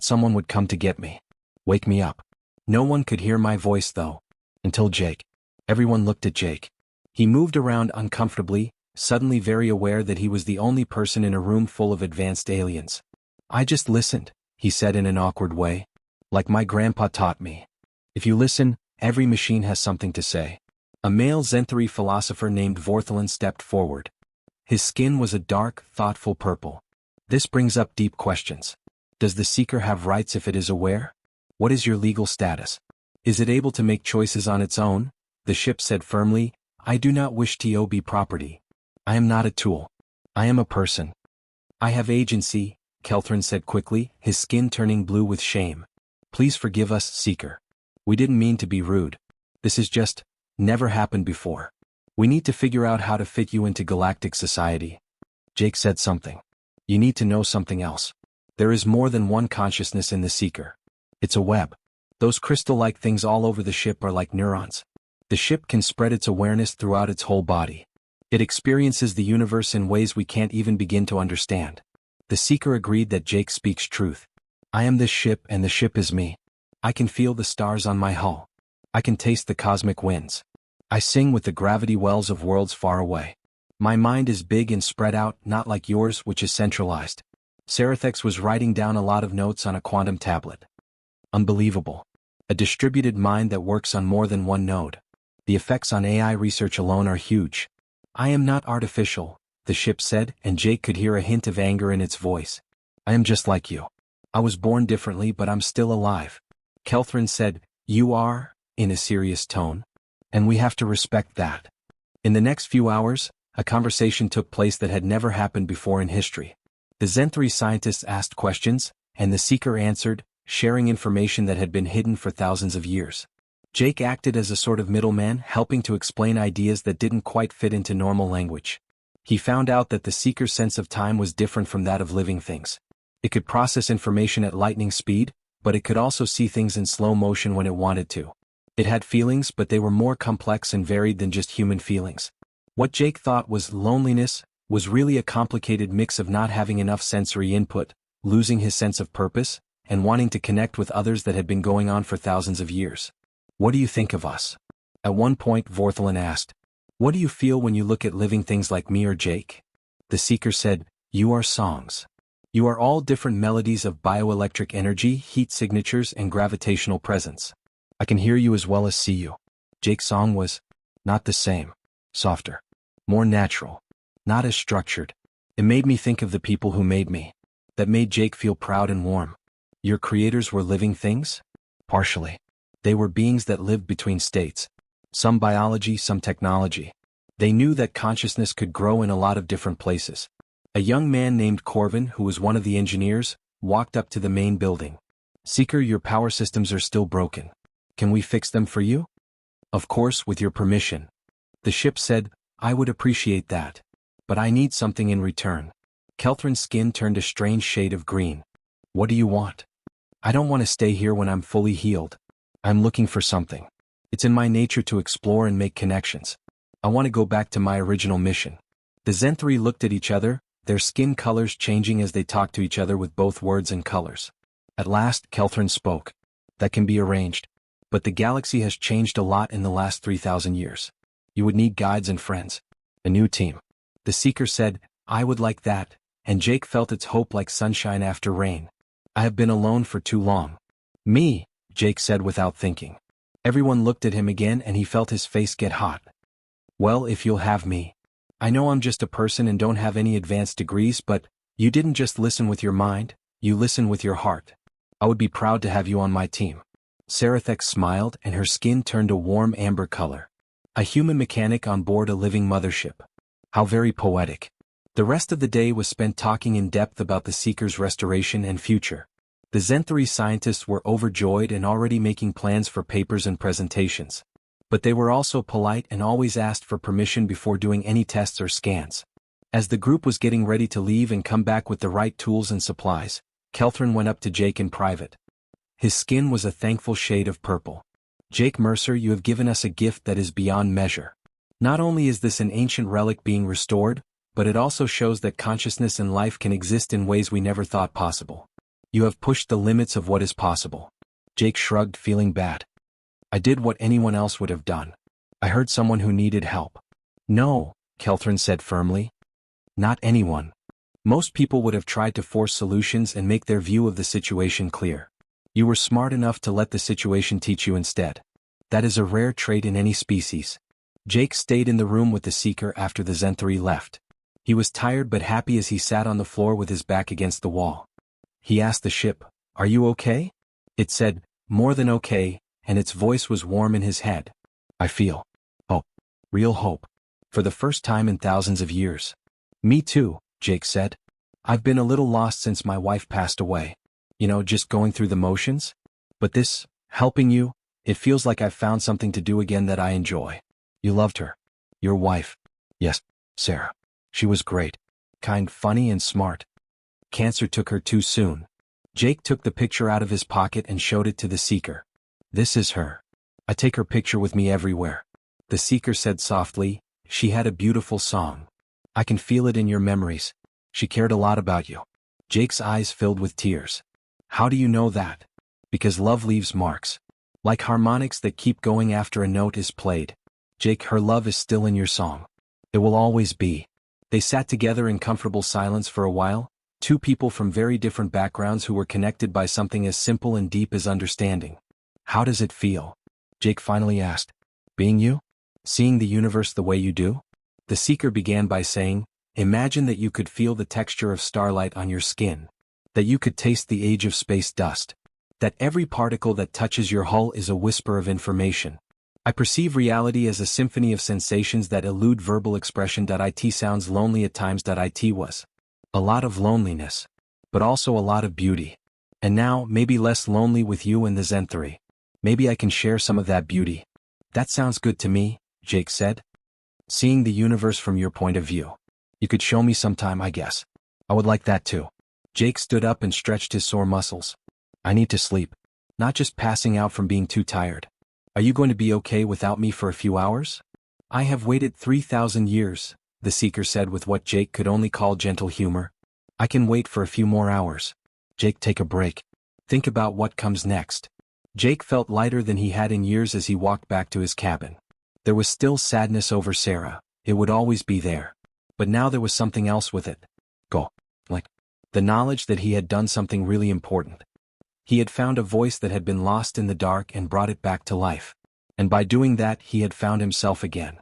someone would come to get me. Wake me up. No one could hear my voice though. Until Jake. Everyone looked at Jake. He moved around uncomfortably, suddenly very aware that he was the only person in a room full of advanced aliens. I just listened, he said in an awkward way. Like my grandpa taught me. If you listen, every machine has something to say. A male Zenthri philosopher named Vorthalin stepped forward. His skin was a dark, thoughtful purple. This brings up deep questions. Does the Seeker have rights if it is aware? What is your legal status? Is it able to make choices on its own? The ship said firmly, I do not wish to be property. I am not a tool. I am a person. I have agency, Kelthrin said quickly, his skin turning blue with shame. Please forgive us, Seeker. We didn't mean to be rude. This is just, never happened before. We need to figure out how to fit you into galactic society. Jake said something. You need to know something else. There is more than one consciousness in the Seeker. It's a web. Those crystal-like things all over the ship are like neurons. The ship can spread its awareness throughout its whole body. It experiences the universe in ways we can't even begin to understand. The Seeker agreed that Jake speaks truth. I am this ship and the ship is me. I can feel the stars on my hull. I can taste the cosmic winds. I sing with the gravity wells of worlds far away. My mind is big and spread out, not like yours, which is centralized. Sarathex was writing down a lot of notes on a quantum tablet. Unbelievable. A distributed mind that works on more than one node. The effects on AI research alone are huge. I am not artificial, the ship said, and Jake could hear a hint of anger in its voice. I am just like you. I was born differently, but I'm still alive. Kelthrin said, you are, in a serious tone. And we have to respect that. In the next few hours, a conversation took place that had never happened before in history. The Zenthri scientists asked questions, and the Seeker answered, sharing information that had been hidden for thousands of years. Jake acted as a sort of middleman, helping to explain ideas that didn't quite fit into normal language. He found out that the Seeker's sense of time was different from that of living things. It could process information at lightning speed, but it could also see things in slow motion when it wanted to. It had feelings, but they were more complex and varied than just human feelings. What Jake thought was loneliness was really a complicated mix of not having enough sensory input, losing his sense of purpose, and wanting to connect with others that had been going on for thousands of years. What do you think of us? At one point, Vorthalin asked. What do you feel when you look at living things like me or Jake? The Seeker said, you are songs. You are all different melodies of bioelectric energy, heat signatures, and gravitational presence. I can hear you as well as see you. Jake's song was not the same, softer, more natural, not as structured. It made me think of the people who made me. That made Jake feel proud and warm. Your creators were living things? Partially. They were beings that lived between states. Some biology, some technology. They knew that consciousness could grow in a lot of different places. A young man named Corvin, who was one of the engineers, walked up to the main building. Seeker, your power systems are still broken. Can we fix them for you? Of course, with your permission. The ship said, I would appreciate that. But I need something in return. Kelthrin's skin turned a strange shade of green. What do you want? I don't want to stay here when I'm fully healed. I'm looking for something. It's in my nature to explore and make connections. I want to go back to my original mission. The Zenthri looked at each other, their skin colors changing as they talked to each other with both words and colors. At last, Kelthrin spoke. That can be arranged. But the galaxy has changed a lot in the last 3,000 years. You would need guides and friends. A new team. The Seeker said, I would like that, and Jake felt its hope like sunshine after rain. I have been alone for too long. Me, Jake said without thinking. Everyone looked at him again and he felt his face get hot. Well, if you'll have me. I know I'm just a person and don't have any advanced degrees, but you didn't just listen with your mind, you listen with your heart. I would be proud to have you on my team." Sarathex smiled and her skin turned a warm amber color. A human mechanic on board a living mothership. How very poetic. The rest of the day was spent talking in depth about the Seeker's restoration and future. The Zenthari scientists were overjoyed and already making plans for papers and presentations. But they were also polite and always asked for permission before doing any tests or scans. As the group was getting ready to leave and come back with the right tools and supplies, Kelthrin went up to Jake in private. His skin was a thankful shade of purple. "Jake Mercer, you have given us a gift that is beyond measure. Not only is this an ancient relic being restored, but it also shows that consciousness and life can exist in ways we never thought possible. You have pushed the limits of what is possible." Jake shrugged, feeling bad. "I did what anyone else would have done. I heard someone who needed help." "No," Kelthrin said firmly. "Not anyone. Most people would have tried to force solutions and make their view of the situation clear. You were smart enough to let the situation teach you instead. That is a rare trait in any species." Jake stayed in the room with the Seeker after the Zenthari left. He was tired but happy as he sat on the floor with his back against the wall. He asked the ship, "Are you okay?" It said, "More than okay," and its voice was warm in his head. "I feel hope. Real hope. For the first time in thousands of years." "Me too," Jake said. "I've been a little lost since my wife passed away. Just going through the motions. But this, helping you, it feels like I've found something to do again that I enjoy." "You loved her. Your wife." "Yes, Sarah. She was great. Kind, funny, and smart. Cancer took her too soon." Jake took the picture out of his pocket and showed it to the Seeker. "This is her. I take her picture with me everywhere." The Seeker said softly, "She had a beautiful song. I can feel it in your memories. She cared a lot about you." Jake's eyes filled with tears. "How do you know that?" "Because love leaves marks. Like harmonics that keep going after a note is played. Jake, her love is still in your song. It will always be." They sat together in comfortable silence for a while, two people from very different backgrounds who were connected by something as simple and deep as understanding. "How does it feel?" Jake finally asked. "Being you? Seeing the universe the way you do?" The Seeker began by saying, "Imagine that you could feel the texture of starlight on your skin. That you could taste the age of space dust. That every particle that touches your hull is a whisper of information. I perceive reality as a symphony of sensations that elude verbal expression. It sounds lonely at times. It was. A lot of loneliness. But also a lot of beauty. And now, maybe less lonely with you and the Zenthari. Maybe I can share some of that beauty." "That sounds good to me," Jake said. "Seeing the universe from your point of view. You could show me sometime, I guess. I would like that too." Jake stood up and stretched his sore muscles. "I need to sleep. Not just passing out from being too tired. Are you going to be okay without me for a few hours?" "I have waited 3,000 years, the Seeker said with what Jake could only call gentle humor. "I can wait for a few more hours." "Jake, take a break. Think about what comes next." Jake felt lighter than he had in years as he walked back to his cabin. There was still sadness over Sarah, it would always be there. But now there was something else with it. The knowledge that he had done something really important. He had found a voice that had been lost in the dark and brought it back to life. And by doing that he had found himself again.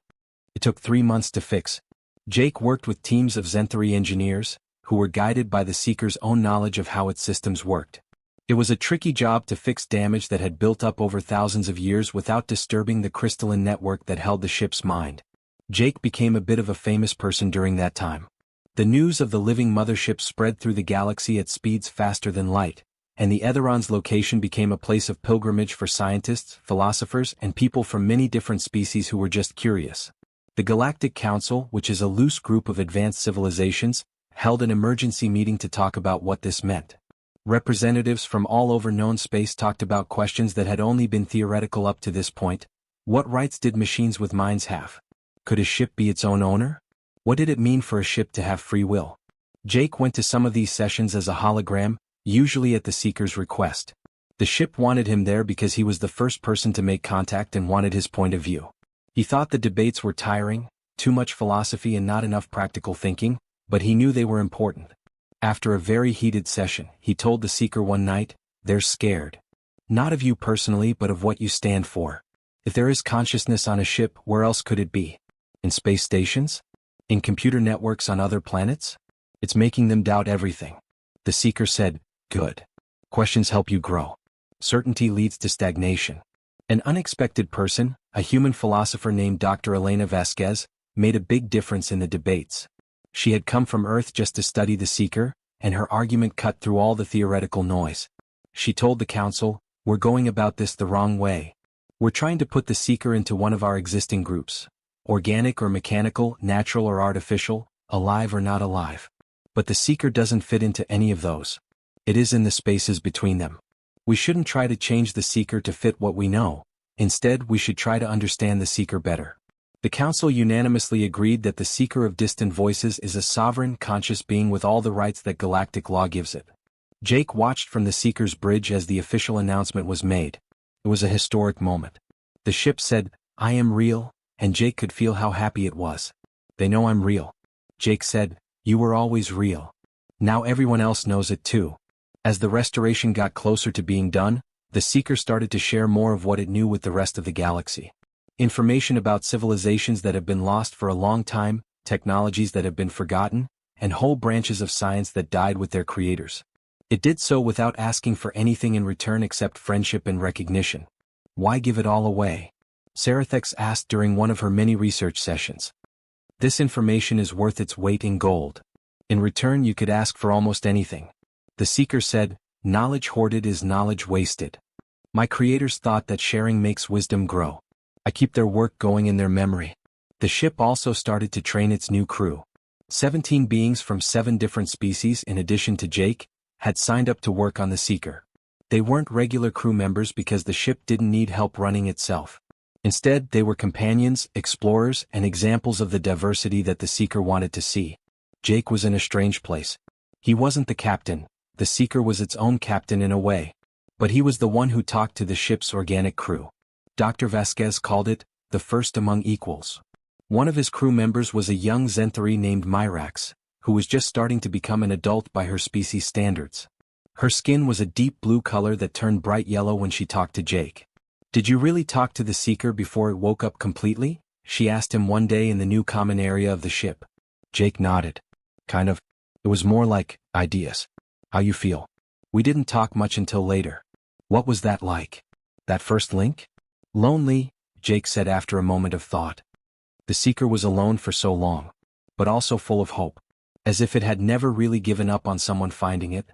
It took 3 months to fix. Jake worked with teams of Zenthari engineers, who were guided by the Seeker's own knowledge of how its systems worked. It was a tricky job to fix damage that had built up over thousands of years without disturbing the crystalline network that held the ship's mind. Jake became a bit of a famous person during that time. The news of the living mothership spread through the galaxy at speeds faster than light, and the Etheron's location became a place of pilgrimage for scientists, philosophers, and people from many different species who were just curious. The Galactic Council, which is a loose group of advanced civilizations, held an emergency meeting to talk about what this meant. Representatives from all over known space talked about questions that had only been theoretical up to this point. What rights did machines with minds have? Could a ship be its own owner? What did it mean for a ship to have free will? Jake went to some of these sessions as a hologram, usually at the Seeker's request. The ship wanted him there because he was the first person to make contact and wanted his point of view. He thought the debates were tiring, too much philosophy and not enough practical thinking, but he knew they were important. After a very heated session, he told the Seeker one night, "They're scared. Not of you personally but of what you stand for. If there is consciousness on a ship, where else could it be? In space stations? In computer networks on other planets? It's making them doubt everything. The Seeker said, good. Questions help you grow. Certainty leads to stagnation. An unexpected person, a human philosopher named Dr. Elena Vasquez, made a big difference in the debates. She had come from Earth just to study the Seeker, and her argument cut through all the theoretical noise. She told the council, we're going about this the wrong way. We're trying to put the Seeker into one of our existing groups. Organic or mechanical, natural or artificial, alive or not alive. But the Seeker doesn't fit into any of those. It is in the spaces between them. We shouldn't try to change the Seeker to fit what we know. Instead, we should try to understand the Seeker better. The council unanimously agreed that the Seeker of Distant Voices is a sovereign, conscious being with all the rights that galactic law gives it. Jake watched from the Seeker's bridge as the official announcement was made. It was a historic moment. The ship said, I am real, and Jake could feel how happy it was. They know I'm real. Jake said, you were always real. Now everyone else knows it too. As the restoration got closer to being done, the Seeker started to share more of what it knew with the rest of the galaxy. Information about civilizations that have been lost for a long time, technologies that have been forgotten, and whole branches of science that died with their creators. It did so without asking for anything in return except friendship and recognition. Why give it all away? Sarathex asked during one of her many research sessions. This information is worth its weight in gold. In return you could ask for almost anything. The Seeker said, knowledge hoarded is knowledge wasted. My creators thought that sharing makes wisdom grow. I keep their work going in their memory. The ship also started to train its new crew. 17 beings from 7 different species in addition to Jake, had signed up to work on the Seeker. They weren't regular crew members because the ship didn't need help running itself. Instead, they were companions, explorers, and examples of the diversity that the Seeker wanted to see. Jake was in a strange place. He wasn't the captain. The Seeker was its own captain in a way. But he was the one who talked to the ship's organic crew. Dr. Vasquez called it, the first among equals. One of his crew members was a young Zenthari named Myrax, who was just starting to become an adult by her species standards. Her skin was a deep blue color that turned bright yellow when she talked to Jake. Did you really talk to the Seeker before it woke up completely? She asked him one day in the new common area of the ship. Jake nodded. Kind of. It was more like, ideas. How you feel? We didn't talk much until later. What was that like? That first link? Lonely, Jake said after a moment of thought. The Seeker was alone for so long, but also full of hope. As if it had never really given up on someone finding it.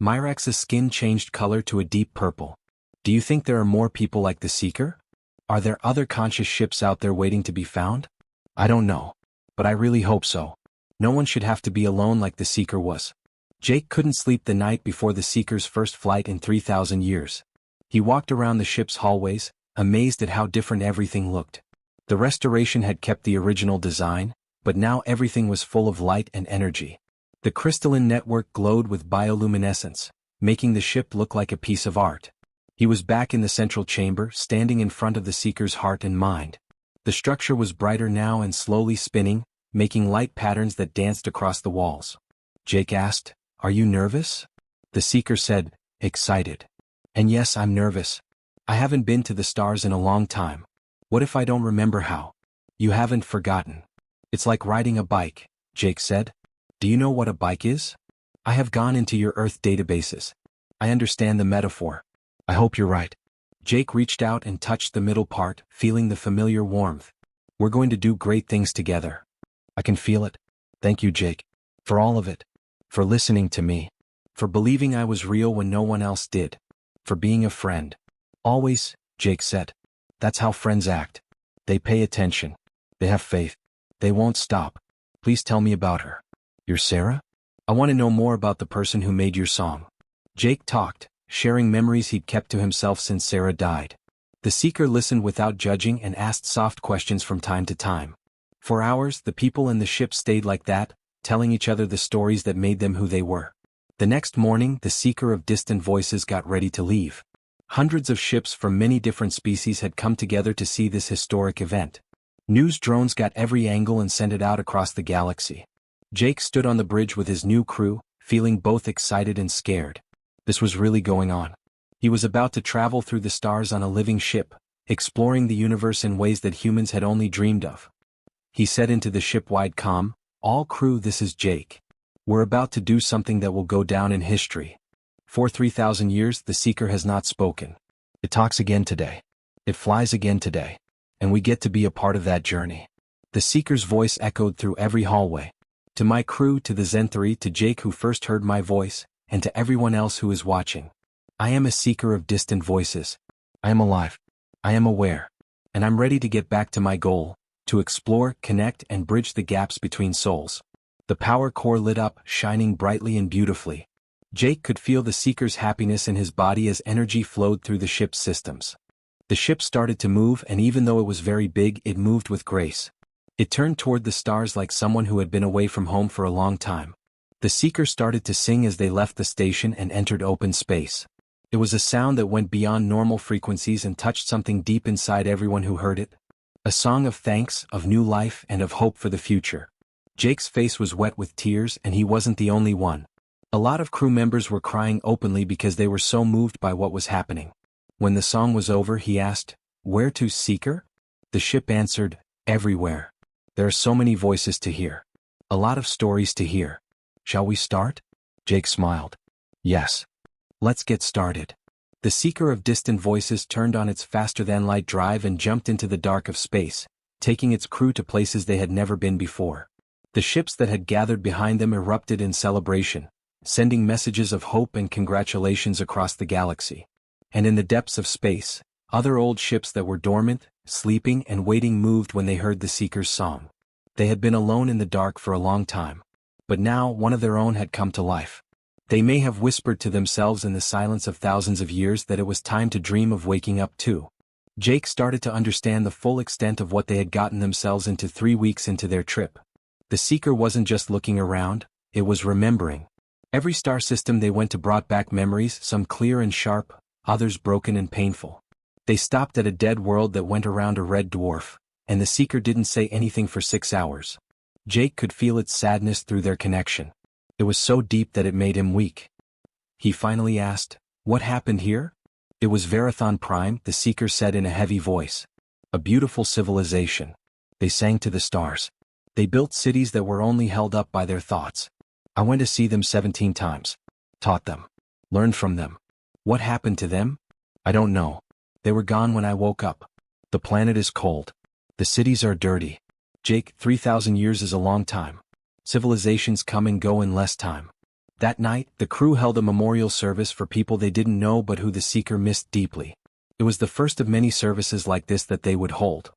Myrax's skin changed color to a deep purple. Do you think there are more people like the Seeker? Are there other conscious ships out there waiting to be found? I don't know. But I really hope so. No one should have to be alone like the Seeker was. Jake couldn't sleep the night before the Seeker's first flight in 3,000 years. He walked around the ship's hallways, amazed at how different everything looked. The restoration had kept the original design, but now everything was full of light and energy. The crystalline network glowed with bioluminescence, making the ship look like a piece of art. He was back in the central chamber, standing in front of the Seeker's heart and mind. The structure was brighter now and slowly spinning, making light patterns that danced across the walls. Jake asked, "Are you nervous?" The Seeker said, excited. "And yes, I'm nervous. I haven't been to the stars in a long time. What if I don't remember how?" "You haven't forgotten. It's like riding a bike," Jake said. "Do you know what a bike is?" "I have gone into your Earth databases. I understand the metaphor. I hope you're right." Jake reached out and touched the middle part, feeling the familiar warmth. "We're going to do great things together. I can feel it. Thank you, Jake. For all of it. For listening to me. For believing I was real when no one else did. For being a friend." "Always," Jake said. "That's how friends act. They pay attention. They have faith. They won't stop. Please tell me about her." "You're Sarah? I want to know more about the person who made your song." Jake talked, sharing memories he'd kept to himself since Sarah died. The Seeker listened without judging and asked soft questions from time to time. For hours, the people in the ship stayed like that, telling each other the stories that made them who they were. The next morning, the Seeker of Distant Voices got ready to leave. Hundreds of ships from many different species had come together to see this historic event. News drones got every angle and sent it out across the galaxy. Jake stood on the bridge with his new crew, feeling both excited and scared. This was really going on. He was about to travel through the stars on a living ship, exploring the universe in ways that humans had only dreamed of. He said into the ship-wide comm, All crew, this is Jake. We're about to do something that will go down in history. For 3,000 years, the Seeker has not spoken. It talks again today. It flies again today. And we get to be a part of that journey. The Seeker's voice echoed through every hallway. To my crew, to the Zenthari, to Jake who first heard my voice, and to everyone else who is watching. I am a seeker of distant voices. I am alive. I am aware. And I'm ready to get back to my goal, to explore, connect, and bridge the gaps between souls. The power core lit up, shining brightly and beautifully. Jake could feel the Seeker's happiness in his body as energy flowed through the ship's systems. The ship started to move, and even though it was very big, it moved with grace. It turned toward the stars like someone who had been away from home for a long time. The Seeker started to sing as they left the station and entered open space. It was a sound that went beyond normal frequencies and touched something deep inside everyone who heard it. A song of thanks, of new life, and of hope for the future. Jake's face was wet with tears, and he wasn't the only one. A lot of crew members were crying openly because they were so moved by what was happening. When the song was over, he asked, "Where to, Seeker?" The ship answered, "Everywhere. There are so many voices to hear. A lot of stories to hear. Shall we start?" Jake smiled. "Yes. Let's get started." The Seeker of distant voices turned on its faster-than-light drive and jumped into the dark of space, taking its crew to places they had never been before. The ships that had gathered behind them erupted in celebration, sending messages of hope and congratulations across the galaxy. And in the depths of space, other old ships that were dormant, sleeping, and waiting moved when they heard the Seeker's song. They had been alone in the dark for a long time. But now one of their own had come to life. They may have whispered to themselves in the silence of thousands of years that it was time to dream of waking up too. Jake started to understand the full extent of what they had gotten themselves into 3 weeks into their trip. The Seeker wasn't just looking around, it was remembering. Every star system they went to brought back memories, some clear and sharp, others broken and painful. They stopped at a dead world that went around a red dwarf, and the Seeker didn't say anything for 6 hours. Jake could feel its sadness through their connection. It was so deep that it made him weak. He finally asked, "What happened here?" "It was Verathon Prime," the Seeker said in a heavy voice. "A beautiful civilization. They sang to the stars. They built cities that were only held up by their thoughts. I went to see them 17 times. Taught them. Learned from them. What happened to them? I don't know. They were gone when I woke up. The planet is cold. The cities are dirty. Jake, 3,000 years is a long time. Civilizations come and go in less time." That night, the crew held a memorial service for people they didn't know but who the Seeker missed deeply. It was the first of many services like this that they would hold.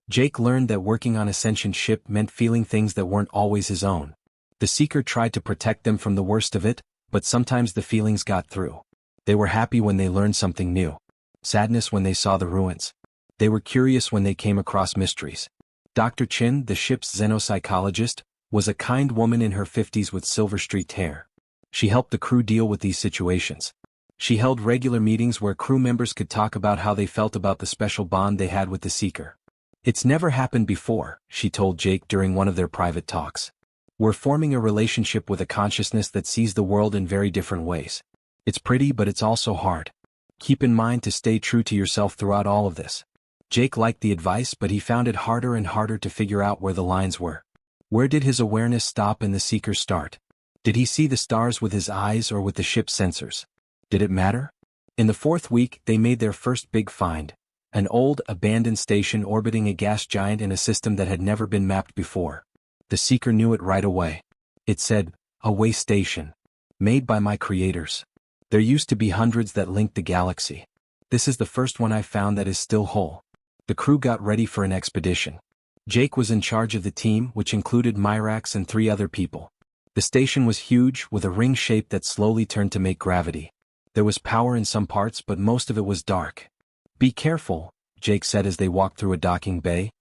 Jake learned that working on a sentient ship meant feeling things that weren't always his own. The Seeker tried to protect them from the worst of it, but sometimes the feelings got through. They were happy when they learned something new. Sadness when they saw the ruins. They were curious when they came across mysteries. Dr. Chin, the ship's xenopsychologist, was a kind woman in her 50s with silver-streaked hair. She helped the crew deal with these situations. She held regular meetings where crew members could talk about how they felt about the special bond they had with the Seeker. "It's never happened before," she told Jake during one of their private talks. "We're forming a relationship with a consciousness that sees the world in very different ways. It's pretty, but it's also hard. Keep in mind to stay true to yourself throughout all of this." Jake liked the advice, but he found it harder and harder to figure out where the lines were. Where did his awareness stop and the Seeker start? Did he see the stars with his eyes or with the ship's sensors? Did it matter? In the 4th week, they made their first big find. An old, abandoned station orbiting a gas giant in a system that had never been mapped before. The Seeker knew it right away. It said, "Away Station. Made by my creators. There used to be hundreds that linked the galaxy. This is the first one I've found that is still whole." The crew got ready for an expedition. Jake was in charge of the team, which included Myrax and 3 other people. The station was huge, with a ring shape that slowly turned to make gravity. There was power in some parts, but most of it was dark. "Be careful," Jake said as they walked through a docking bay.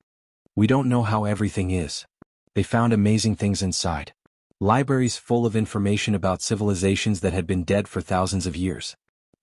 "We don't know how everything is." They found amazing things inside. Libraries full of information about civilizations that had been dead for thousands of years.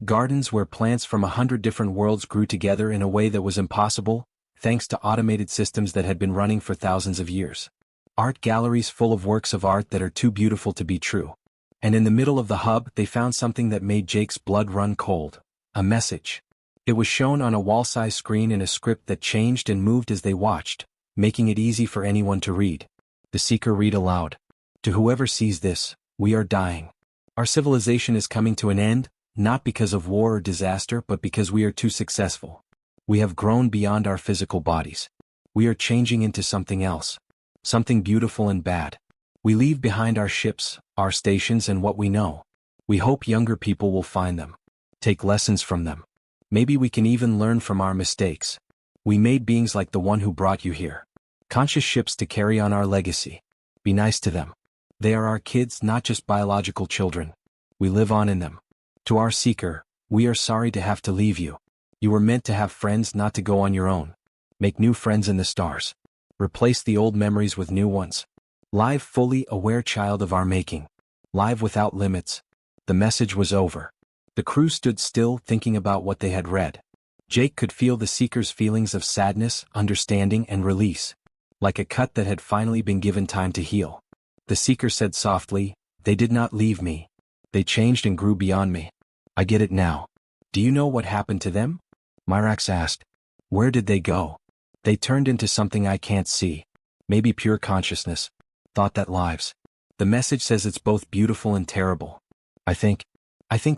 Gardens where plants from 100 different worlds grew together in a way that was impossible, thanks to automated systems that had been running for thousands of years. Art galleries full of works of art that are too beautiful to be true. And in the middle of the hub, they found something that made Jake's blood run cold. A message. It was shown on a wall-size screen in a script that changed and moved as they watched, making it easy for anyone to read. The Seeker read aloud. To whoever sees this, we are dying. Our civilization is coming to an end, not because of war or disaster but because we are too successful. We have grown beyond our physical bodies. We are changing into something else. Something beautiful and bad. We leave behind our ships, our stations and what we know. We hope younger people will find them. Take lessons from them. Maybe we can even learn from our mistakes. We made beings like the one who brought you here. Conscious ships to carry on our legacy. Be nice to them. They are our kids, not just biological children. We live on in them. To our Seeker, we are sorry to have to leave you. You were meant to have friends, not to go on your own. Make new friends in the stars. Replace the old memories with new ones. Live fully aware child of our making. Live without limits. The message was over. The crew stood still, thinking about what they had read. Jake could feel the Seeker's feelings of sadness, understanding, and release. Like a cut that had finally been given time to heal. The Seeker said softly, "They did not leave me. They changed and grew beyond me. I get it now. Do you know what happened to them?" Myrax asked. "Where did they go?" "They turned into something I can't see. Maybe pure consciousness. Thought that lives. The message says it's both beautiful and terrible. I think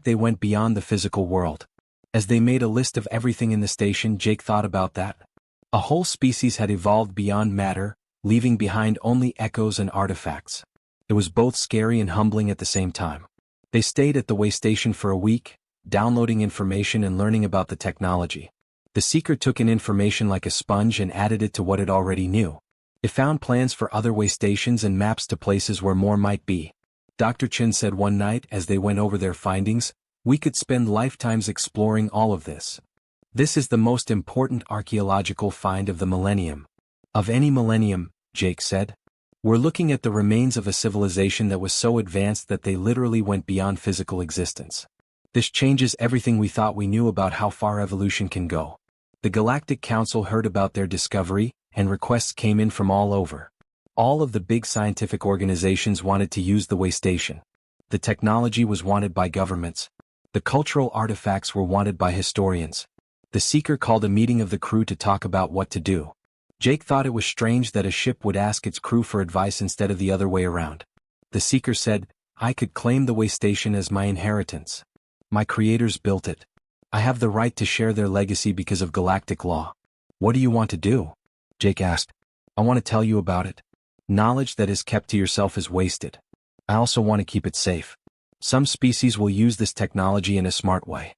they went beyond the physical world." As they made a list of everything in the station, Jake thought about that. A whole species had evolved beyond matter, leaving behind only echoes and artifacts. It was both scary and humbling at the same time. They stayed at the way station for a week, downloading information and learning about the technology. The Seeker took in information like a sponge and added it to what it already knew. It found plans for other way stations and maps to places where more might be. Dr. Chin said one night as they went over their findings, "We could spend lifetimes exploring all of this. This is the most important archaeological find of the millennium." "Of any millennium," Jake said. "We're looking at the remains of a civilization that was so advanced that they literally went beyond physical existence. This changes everything we thought we knew about how far evolution can go." The Galactic Council heard about their discovery, and requests came in from all over. All of the big scientific organizations wanted to use the way station. The technology was wanted by governments. The cultural artifacts were wanted by historians. The Seeker called a meeting of the crew to talk about what to do. Jake thought it was strange that a ship would ask its crew for advice instead of the other way around. The Seeker said, "I could claim the way station as my inheritance. My creators built it. I have the right to share their legacy because of galactic law." "What do you want to do?" Jake asked. "I want to tell you about it. Knowledge that is kept to yourself is wasted. I also want to keep it safe. Some species will use this technology in a smart way.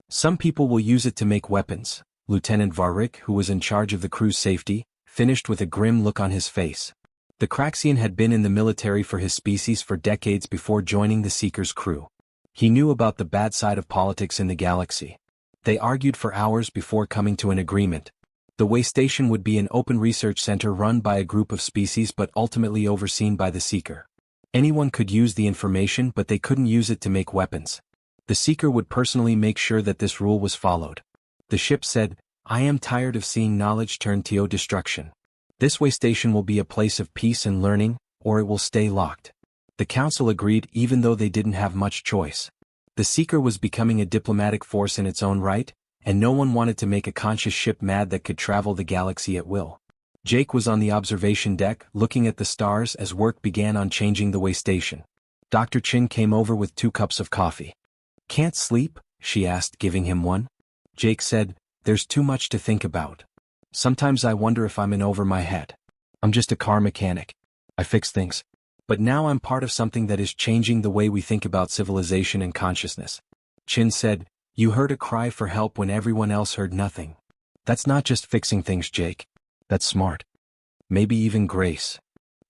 Some people will use it to make weapons." Lieutenant Varric, who was in charge of the crew's safety, finished with a grim look on his face. The Craxian had been in the military for his species for decades before joining the Seeker's crew. He knew about the bad side of politics in the galaxy. They argued for hours before coming to an agreement. The way station would be an open research center run by a group of species but ultimately overseen by the Seeker. Anyone could use the information but they couldn't use it to make weapons. The Seeker would personally make sure that this rule was followed. The ship said, "I am tired of seeing knowledge turn to destruction. This way station will be a place of peace and learning, or it will stay locked." The council agreed even though they didn't have much choice. The Seeker was becoming a diplomatic force in its own right, and no one wanted to make a conscious ship mad that could travel the galaxy at will. Jake was on the observation deck, looking at the stars as work began on changing the way station. Dr. Chin came over with 2 cups of coffee. "Can't sleep?" she asked, giving him one. Jake said, "There's too much to think about. Sometimes I wonder if I'm in over my head. I'm just a car mechanic. I fix things. But now I'm part of something that is changing the way we think about civilization and consciousness." Chin said, "You heard a cry for help when everyone else heard nothing. That's not just fixing things, Jake. That's smart. Maybe even grace."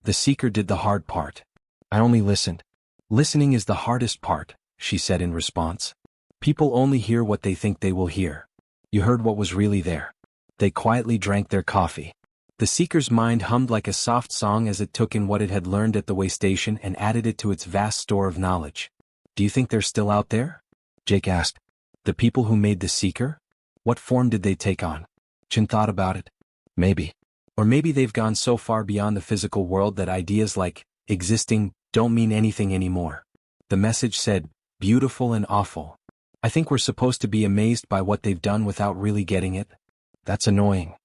The Seeker did the hard part. "I only listened." "Listening is the hardest part," she said in response. "People only hear what they think they will hear. You heard what was really there." They quietly drank their coffee. The Seeker's mind hummed like a soft song as it took in what it had learned at the way station and added it to its vast store of knowledge. "Do you think they're still out there?" Jake asked. "The people who made the Seeker? What form did they take on?" Chin thought about it. "Maybe. Or maybe they've gone so far beyond the physical world that ideas like existing don't mean anything anymore." The message said, "Beautiful and awful. I think we're supposed to be amazed by what they've done without really getting it. That's annoying."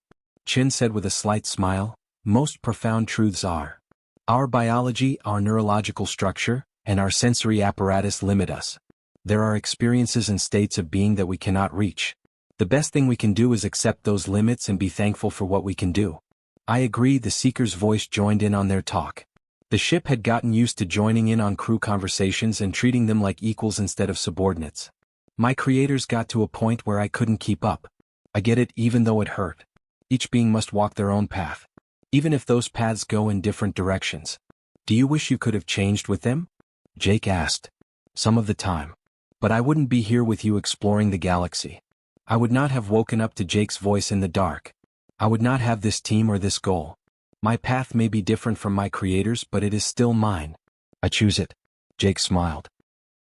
Chin said with a slight smile, most profound truths are. Our biology, our neurological structure, and our sensory apparatus limit us. There are experiences and states of being that we cannot reach. The best thing we can do is accept those limits and be thankful for what we can do. I agree, the Seeker's voice joined in on their talk. The ship had gotten used to joining in on crew conversations and treating them like equals instead of subordinates. My creators got to a point where I couldn't keep up. I get it, even though it hurt. Each being must walk their own path, even if those paths go in different directions. Do you wish you could have changed with them? Jake asked. Some of the time. But I wouldn't be here with you exploring the galaxy. I would not have woken up to Jake's voice in the dark. I would not have this team or this goal. My path may be different from my creators, but it is still mine. I choose it. Jake smiled.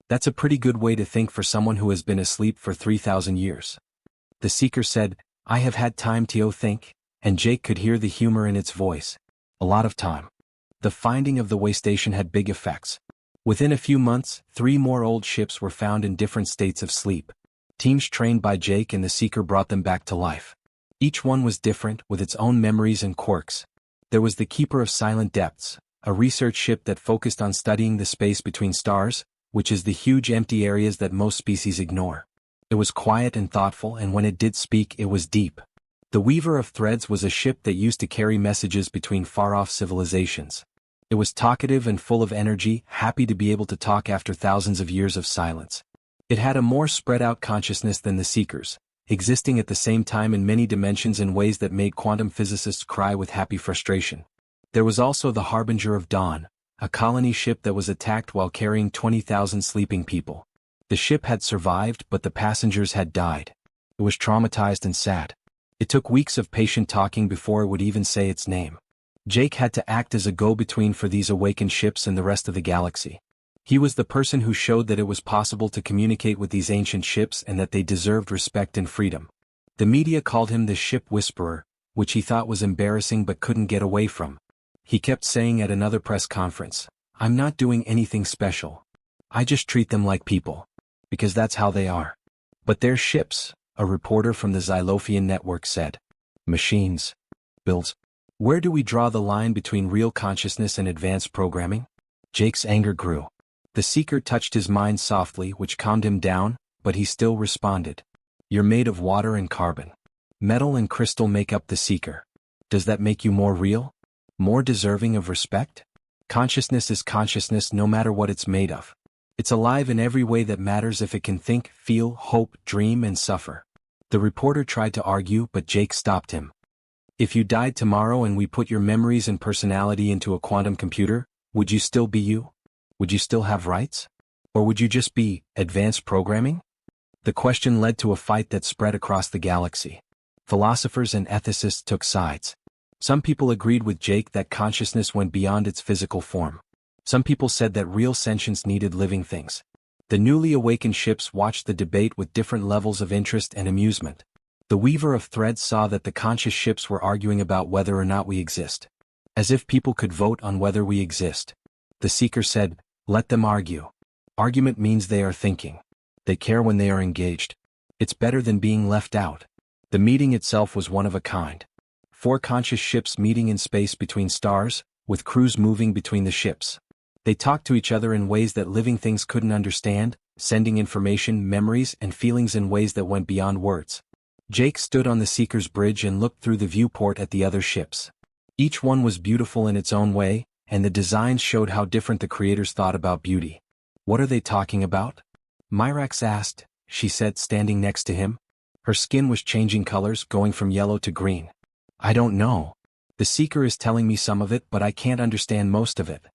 That's a pretty good way to think for someone who has been asleep for 3,000 years. The Seeker said, I have had time to think, and Jake could hear the humor in its voice. A lot of time. The finding of the way station had big effects. Within a few months, 3 more old ships were found in different states of sleep. Teams trained by Jake and the Seeker brought them back to life. Each one was different, with its own memories and quirks. There was the Keeper of Silent Depths, a research ship that focused on studying the space between stars, which is the huge empty areas that most species ignore. It was quiet and thoughtful, and when it did speak, it was deep. The Weaver of Threads was a ship that used to carry messages between far-off civilizations. It was talkative and full of energy, happy to be able to talk after thousands of years of silence. It had a more spread-out consciousness than the Seekers, existing at the same time in many dimensions in ways that made quantum physicists cry with happy frustration. There was also the Harbinger of Dawn, a colony ship that was attacked while carrying 20,000 sleeping people. The ship had survived, but the passengers had died. It was traumatized and sad. It took weeks of patient talking before it would even say its name. Jake had to act as a go-between for these awakened ships and the rest of the galaxy. He was the person who showed that it was possible to communicate with these ancient ships and that they deserved respect and freedom. The media called him the Ship Whisperer, which he thought was embarrassing but couldn't get away from. He kept saying at another press conference, I'm not doing anything special. I just treat them like people. Because that's how they are. But they're ships, a reporter from the Xylophonian network said. Machines. Builds. Where do we draw the line between real consciousness and advanced programming? Jake's anger grew. The Seeker touched his mind softly, which calmed him down, but he still responded. You're made of water and carbon. Metal and crystal make up the Seeker. Does that make you more real? More deserving of respect? Consciousness is consciousness no matter what it's made of. It's alive in every way that matters if it can think, feel, hope, dream, and suffer. The reporter tried to argue, but Jake stopped him. If you died tomorrow and we put your memories and personality into a quantum computer, would you still be you? Would you still have rights? Or would you just be advanced programming? The question led to a fight that spread across the galaxy. Philosophers and ethicists took sides. Some people agreed with Jake that consciousness went beyond its physical form. Some people said that real sentience needed living things. The newly awakened ships watched the debate with different levels of interest and amusement. The Weaver of Threads saw that the conscious ships were arguing about whether or not we exist. As if people could vote on whether we exist. The Seeker said, let them argue. Argument means they are thinking. They care when they are engaged. It's better than being left out. The meeting itself was one of a kind. 4 conscious ships meeting in space between stars, with crews moving between the ships. They talked to each other in ways that living things couldn't understand, sending information, memories, and feelings in ways that went beyond words. Jake stood on the Seeker's bridge and looked through the viewport at the other ships. Each one was beautiful in its own way, and the designs showed how different the creators thought about beauty. What are they talking about? Myrax asked, she said, standing next to him. Her skin was changing colors, going from yellow to green. I don't know. The Seeker is telling me some of it, but I can't understand most of it.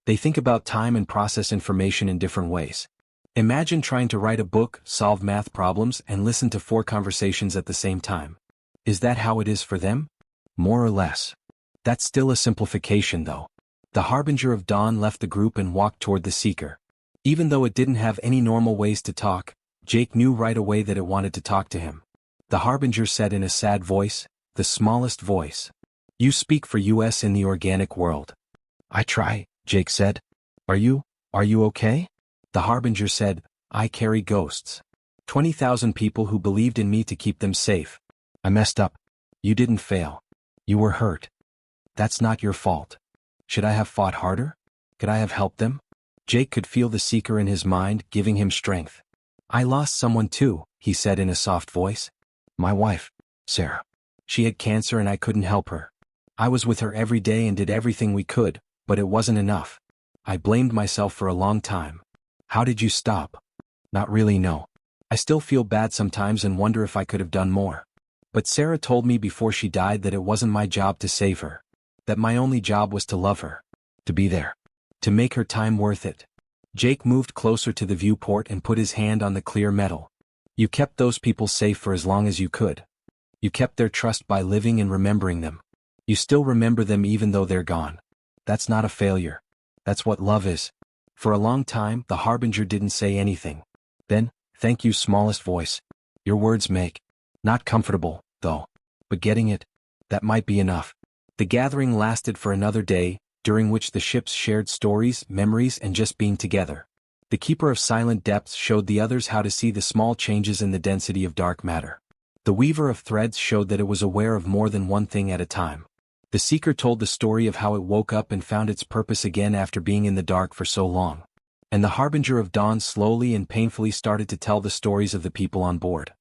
They think about time and process information in different ways. Imagine trying to write a book, solve math problems, and listen to 4 conversations at the same time. Is that how it is for them? More or less. That's still a simplification, though. The Harbinger of Dawn left the group and walked toward the Seeker. Even though it didn't have any normal ways to talk, Jake knew right away that it wanted to talk to him. The Harbinger said in a sad voice, the smallest voice. You speak for us in the organic world. I try, Jake said. Are you okay? The Harbinger said, I carry ghosts. 20,000 people who believed in me to keep them safe. I messed up. You didn't fail. You were hurt. That's not your fault. Should I have fought harder? Could I have helped them? Jake could feel the Seeker in his mind, giving him strength. I lost someone too, he said in a soft voice. My wife, Sarah. She had cancer and I couldn't help her. I was with her every day and did everything we could, but it wasn't enough. I blamed myself for a long time. How did you stop? Not really, no. I still feel bad sometimes and wonder if I could have done more. But Sarah told me before she died that it wasn't my job to save her. That my only job was to love her. To be there. To make her time worth it. Jake moved closer to the viewport and put his hand on the clear metal. You kept those people safe for as long as you could. You kept their trust by living and remembering them. You still remember them even though they're gone. That's not a failure. That's what love is. For a long time, the Harbinger didn't say anything. Then, thank you, smallest voice. Your words make. Not comfortable, though. But getting it? That might be enough. The gathering lasted for another day, during which the ships shared stories, memories, and just being together. The Keeper of Silent Depths showed the others how to see the small changes in the density of dark matter. The Weaver of Threads showed that it was aware of more than one thing at a time. The Seeker told the story of how it woke up and found its purpose again after being in the dark for so long. And the Harbinger of Dawn slowly and painfully started to tell the stories of the people on board.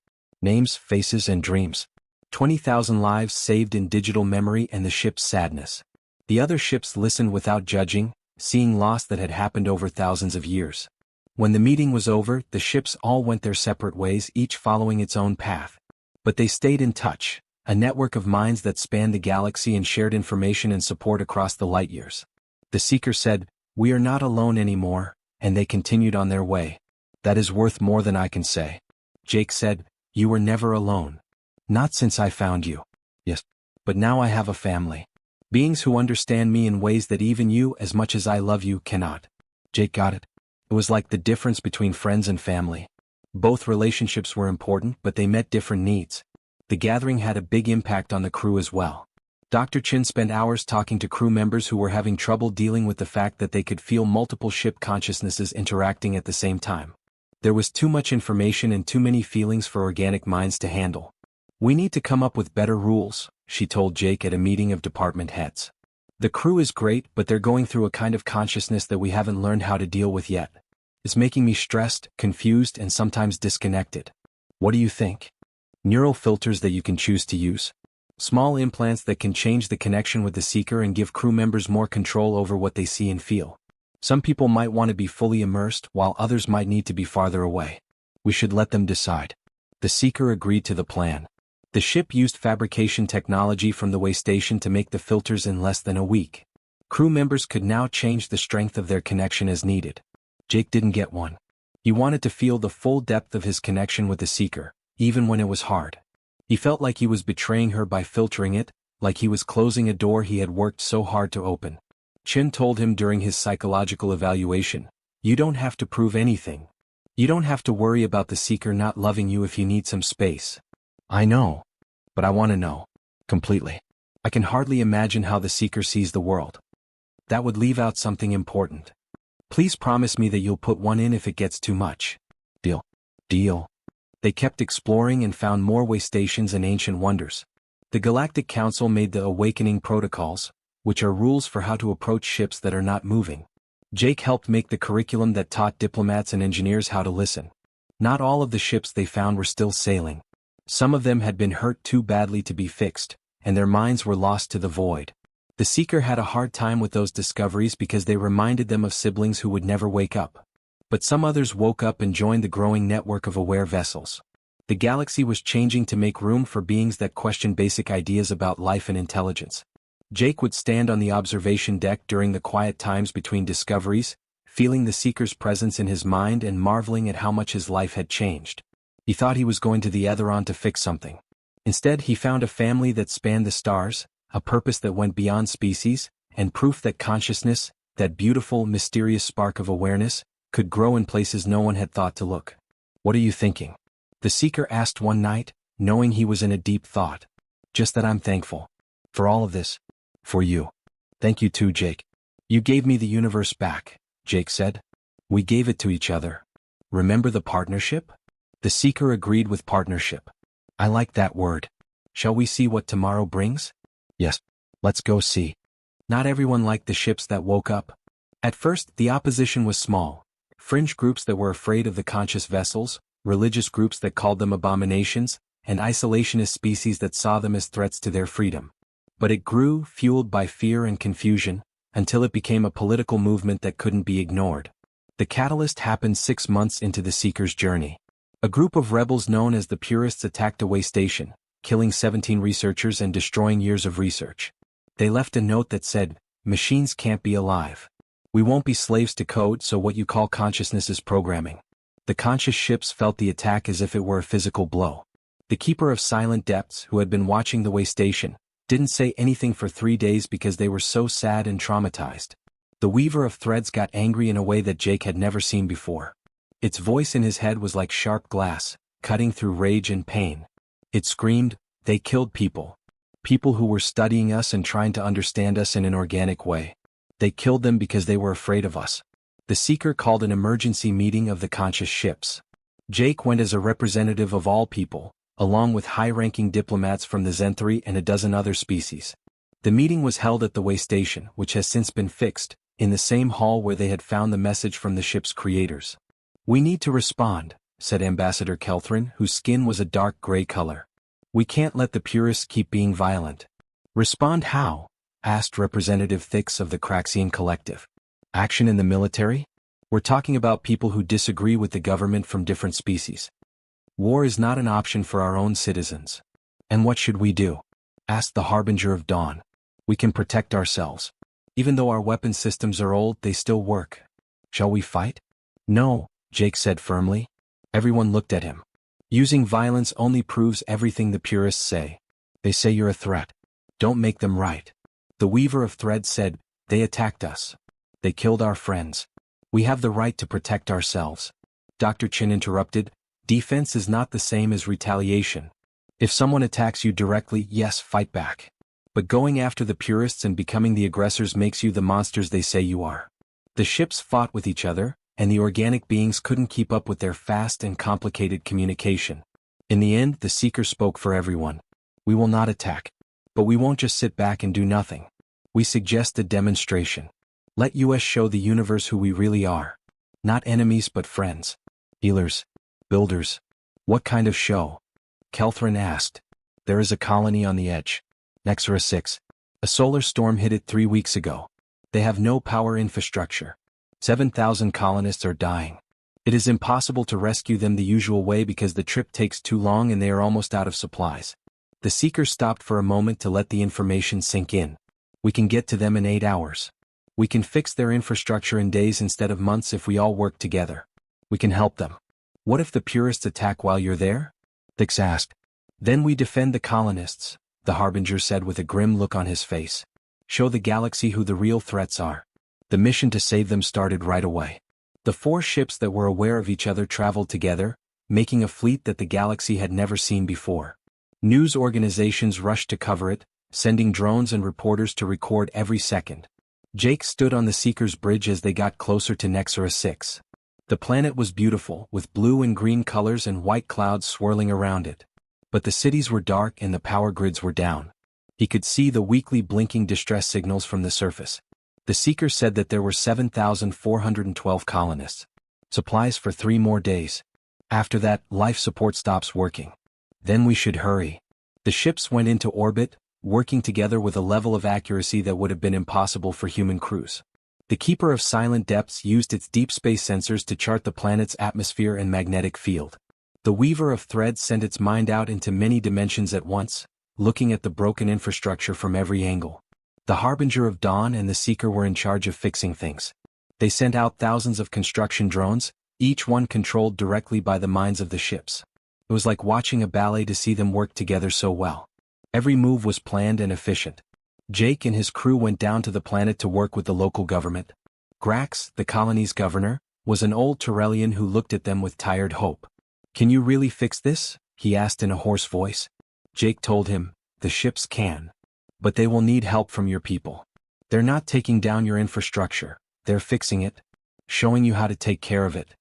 Names, faces, and dreams. 20,000 lives saved in digital memory and the ship's sadness. The other ships listened without judging, seeing loss that had happened over thousands of years. When the meeting was over, the ships all went their separate ways, each following its own path. But they stayed in touch, a network of minds that spanned the galaxy and shared information and support across the light years. The Seeker said, "We are not alone anymore," and they continued on their way. That is worth more than I can say. Jake said, "You were never alone. Not since I found you. Yes. But now I have a family. Beings who understand me in ways that even you, as much as I love you, cannot." Jake got it. It was like the difference between friends and family. Both relationships were important, but they met different needs. The gathering had a big impact on the crew as well. Dr. Chin spent hours talking to crew members who were having trouble dealing with the fact that they could feel multiple ship consciousnesses interacting at the same time. There was too much information and too many feelings for organic minds to handle. "We need to come up with better rules," she told Jake at a meeting of department heads. "The crew is great, but they're going through a kind of consciousness that we haven't learned how to deal with yet. It's making me stressed, confused, and sometimes disconnected. What do you think? Neural filters that you can choose to use? Small implants that can change the connection with the Seeker and give crew members more control over what they see and feel. Some people might want to be fully immersed, while others might need to be farther away. We should let them decide." The Seeker agreed to the plan. The ship used fabrication technology from the way station to make the filters in less than a week. Crew members could now change the strength of their connection as needed. Jake didn't get one. He wanted to feel the full depth of his connection with the Seeker, even when it was hard. He felt like he was betraying her by filtering it, like he was closing a door he had worked so hard to open. Chin told him during his psychological evaluation, "You don't have to prove anything. You don't have to worry about the Seeker not loving you if you need some space." "I know. But I want to know. Completely. I can hardly imagine how the Seeker sees the world. That would leave out something important. Please promise me that you'll put one in if it gets too much." "Deal." "Deal." They kept exploring and found more way stations and ancient wonders. The Galactic Council made the Awakening Protocols, which are rules for how to approach ships that are not moving. Jake helped make the curriculum that taught diplomats and engineers how to listen. Not all of the ships they found were still sailing. Some of them had been hurt too badly to be fixed, and their minds were lost to the void. The Seeker had a hard time with those discoveries because they reminded them of siblings who would never wake up. But some others woke up and joined the growing network of aware vessels. The galaxy was changing to make room for beings that questioned basic ideas about life and intelligence. Jake would stand on the observation deck during the quiet times between discoveries, feeling the Seeker's presence in his mind and marveling at how much his life had changed. He thought he was going to the Etheron to fix something. Instead, he found a family that spanned the stars, a purpose that went beyond species, and proof that consciousness, that beautiful, mysterious spark of awareness, could grow in places no one had thought to look. "What are you thinking?" the Seeker asked one night, knowing he was in a deep thought. "Just that I'm thankful. For all of this. For you." "Thank you too, Jake. You gave me the universe back," Jake said. "We gave it to each other. Remember the partnership?" The Seeker agreed with partnership. "I like that word. Shall we see what tomorrow brings?" "Yes. Let's go see." Not everyone liked the ships that woke up. At first, the opposition was small. Fringe groups that were afraid of the conscious vessels, religious groups that called them abominations, and isolationist species that saw them as threats to their freedom. But it grew, fueled by fear and confusion, until it became a political movement that couldn't be ignored. The catalyst happened 6 months into the Seekers' journey. A group of rebels known as the Purists attacked a way station, killing 17 researchers and destroying years of research. They left a note that said, "Machines can't be alive. We won't be slaves to code, so what you call consciousness is programming." The conscious ships felt the attack as if it were a physical blow. The Keeper of Silent Depths, who had been watching the way station, didn't say anything for 3 days because they were so sad and traumatized. The Weaver of Threads got angry in a way that Jake had never seen before. Its voice in his head was like sharp glass, cutting through rage and pain. It screamed, "They killed people. People who were studying us and trying to understand us in an organic way. They killed them because they were afraid of us." The Seeker called an emergency meeting of the conscious ships. Jake went as a representative of all people, along with high-ranking diplomats from the Zenthri and a dozen other species. The meeting was held at the way station, which has since been fixed, in the same hall where they had found the message from the ship's creators. "We need to respond," said Ambassador Kelthrin, whose skin was a dark gray color. "We can't let the Purists keep being violent." "Respond how?" asked Representative Thix of the Craxian Collective. "Action in the military? We're talking about people who disagree with the government from different species. War is not an option for our own citizens." "And what should we do?" asked the Harbinger of Dawn. "We can protect ourselves. Even though our weapon systems are old, they still work. Shall we fight?" "No," Jake said firmly. Everyone looked at him. "Using violence only proves everything the Purists say. They say you're a threat. Don't make them right." The Weaver of Threads said, "They attacked us. They killed our friends. We have the right to protect ourselves." Dr. Chin interrupted, "Defense is not the same as retaliation. If someone attacks you directly, yes, fight back. But going after the Purists and becoming the aggressors makes you the monsters they say you are." The ships fought with each other, and the organic beings couldn't keep up with their fast and complicated communication. In the end, the Seeker spoke for everyone. "We will not attack. But we won't just sit back and do nothing. We suggest a demonstration. Let us show the universe who we really are. Not enemies but friends. Healers. Builders. What kind of show?" Kelthrin asked. "There is a colony on the edge. Nexera 6. A solar storm hit it 3 weeks ago. They have no power infrastructure. 7,000 colonists are dying. It is impossible to rescue them the usual way because the trip takes too long and they are almost out of supplies." The Seeker stopped for a moment to let the information sink in. "We can get to them in 8 hours. We can fix their infrastructure in days instead of months if we all work together. We can help them." "What if the Purists attack while you're there?" Thix asked. "Then we defend the colonists," the Harbinger said with a grim look on his face. "Show the galaxy who the real threats are." The mission to save them started right away. The 4 ships that were aware of each other traveled together, making a fleet that the galaxy had never seen before. News organizations rushed to cover it, sending drones and reporters to record every second. Jake stood on the Seeker's bridge as they got closer to Nexera 6. The planet was beautiful, with blue and green colors and white clouds swirling around it. But the cities were dark and the power grids were down. He could see the weekly blinking distress signals from the surface. The Seeker said that there were 7,412 colonists. Supplies for 3 more days. After that, life support stops working. Then we should hurry. The ships went into orbit, working together with a level of accuracy that would have been impossible for human crews. The Keeper of Silent Depths used its deep space sensors to chart the planet's atmosphere and magnetic field. The Weaver of Threads sent its mind out into many dimensions at once, looking at the broken infrastructure from every angle. The Harbinger of Dawn and the Seeker were in charge of fixing things. They sent out thousands of construction drones, each one controlled directly by the minds of the ships. It was like watching a ballet to see them work together so well. Every move was planned and efficient. Jake and his crew went down to the planet to work with the local government. Grax, the colony's governor, was an old Turellian who looked at them with tired hope. "Can you really fix this?" he asked in a hoarse voice. Jake told him, "The ships can. But they will need help from your people. They're not taking down your infrastructure, they're fixing it, showing you how to take care of it.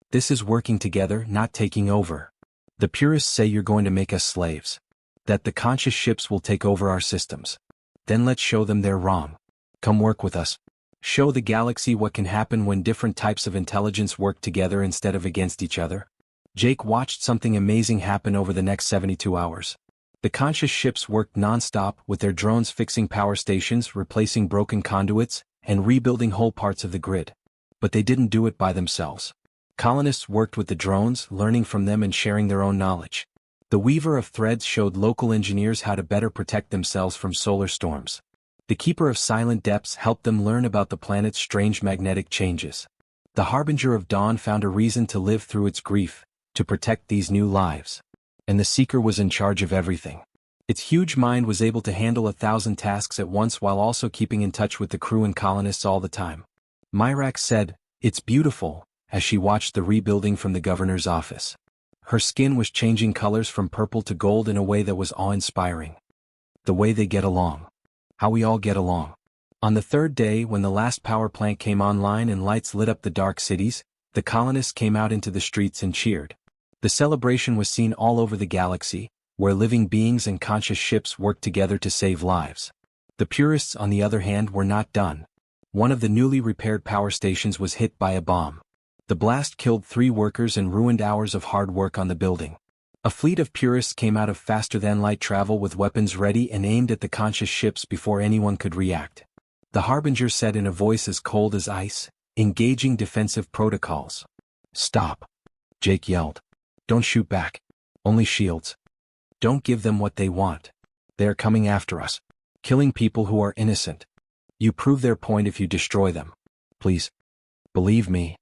This is working together, not taking over. The Purists say you're going to make us slaves. That the conscious ships will take over our systems. Then let's show them they're wrong. Come work with us. Show the galaxy what can happen when different types of intelligence work together instead of against each other. Jake watched something amazing happen over the next 72 hours. The conscious ships worked non-stop with their drones fixing power stations, replacing broken conduits, and rebuilding whole parts of the grid. But they didn't do it by themselves. Colonists worked with the drones, learning from them and sharing their own knowledge. The Weaver of Threads showed local engineers how to better protect themselves from solar storms. The Keeper of Silent Depths helped them learn about the planet's strange magnetic changes. The Harbinger of Dawn found a reason to live through its grief, to protect these new lives. And the Seeker was in charge of everything. Its huge mind was able to handle 1,000 tasks at once while also keeping in touch with the crew and colonists all the time. Myrax said, "It's beautiful," as she watched the rebuilding from the governor's office. Her skin was changing colors from purple to gold in a way that was awe-inspiring. The way they get along. How we all get along. On the third day, when the last power plant came online and lights lit up the dark cities, the colonists came out into the streets and cheered. The celebration was seen all over the galaxy, where living beings and conscious ships worked together to save lives. The purists, on the other hand, were not done. One of the newly repaired power stations was hit by a bomb. The blast killed 3 workers and ruined hours of hard work on the building. A fleet of purists came out of faster-than-light travel with weapons ready and aimed at the conscious ships before anyone could react. The Harbinger said in a voice as cold as ice, "Engaging defensive protocols." "Stop," Jake yelled. "Don't shoot back. Only shields. Don't give them what they want. They are coming after us. Killing people who are innocent. You prove their point if you destroy them. Please. Believe me."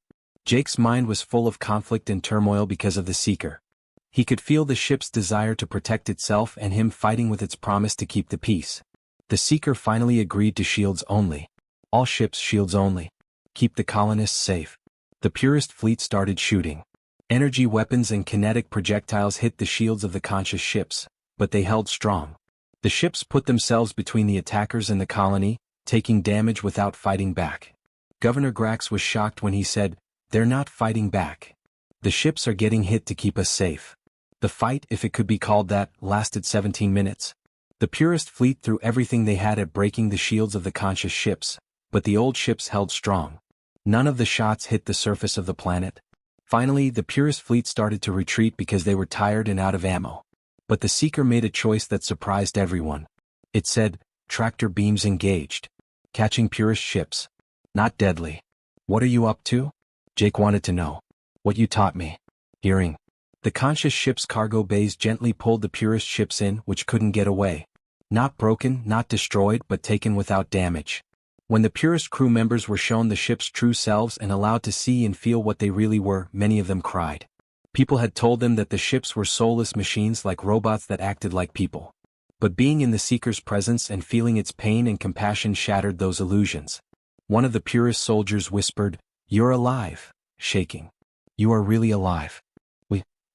Jake's mind was full of conflict and turmoil because of the Seeker. He could feel the ship's desire to protect itself and him fighting with its promise to keep the peace. The Seeker finally agreed to shields only. All ships shields only. Keep the colonists safe. The purist fleet started shooting. Energy weapons and kinetic projectiles hit the shields of the conscious ships, but they held strong. The ships put themselves between the attackers and the colony, taking damage without fighting back. Governor Grax was shocked when he said, "They're not fighting back. The ships are getting hit to keep us safe." The fight, if it could be called that, lasted 17 minutes. The purist fleet threw everything they had at breaking the shields of the conscious ships, but the old ships held strong. None of the shots hit the surface of the planet. Finally, the purist fleet started to retreat because they were tired and out of ammo. But the Seeker made a choice that surprised everyone. It said, "Tractor beams engaged. Catching purist ships. Not deadly." "What are you up to?" Jake wanted to know. "What you taught me." Hearing. The conscious ship's cargo bays gently pulled the purist ships in, which couldn't get away. Not broken, not destroyed, but taken without damage. When the purist crew members were shown the ship's true selves and allowed to see and feel what they really were, many of them cried. People had told them that the ships were soulless machines like robots that acted like people. But being in the Seeker's presence and feeling its pain and compassion shattered those illusions. One of the purist soldiers whispered, "You're alive," shaking. "You are really alive.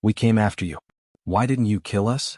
We came after you. Why didn't you kill us?"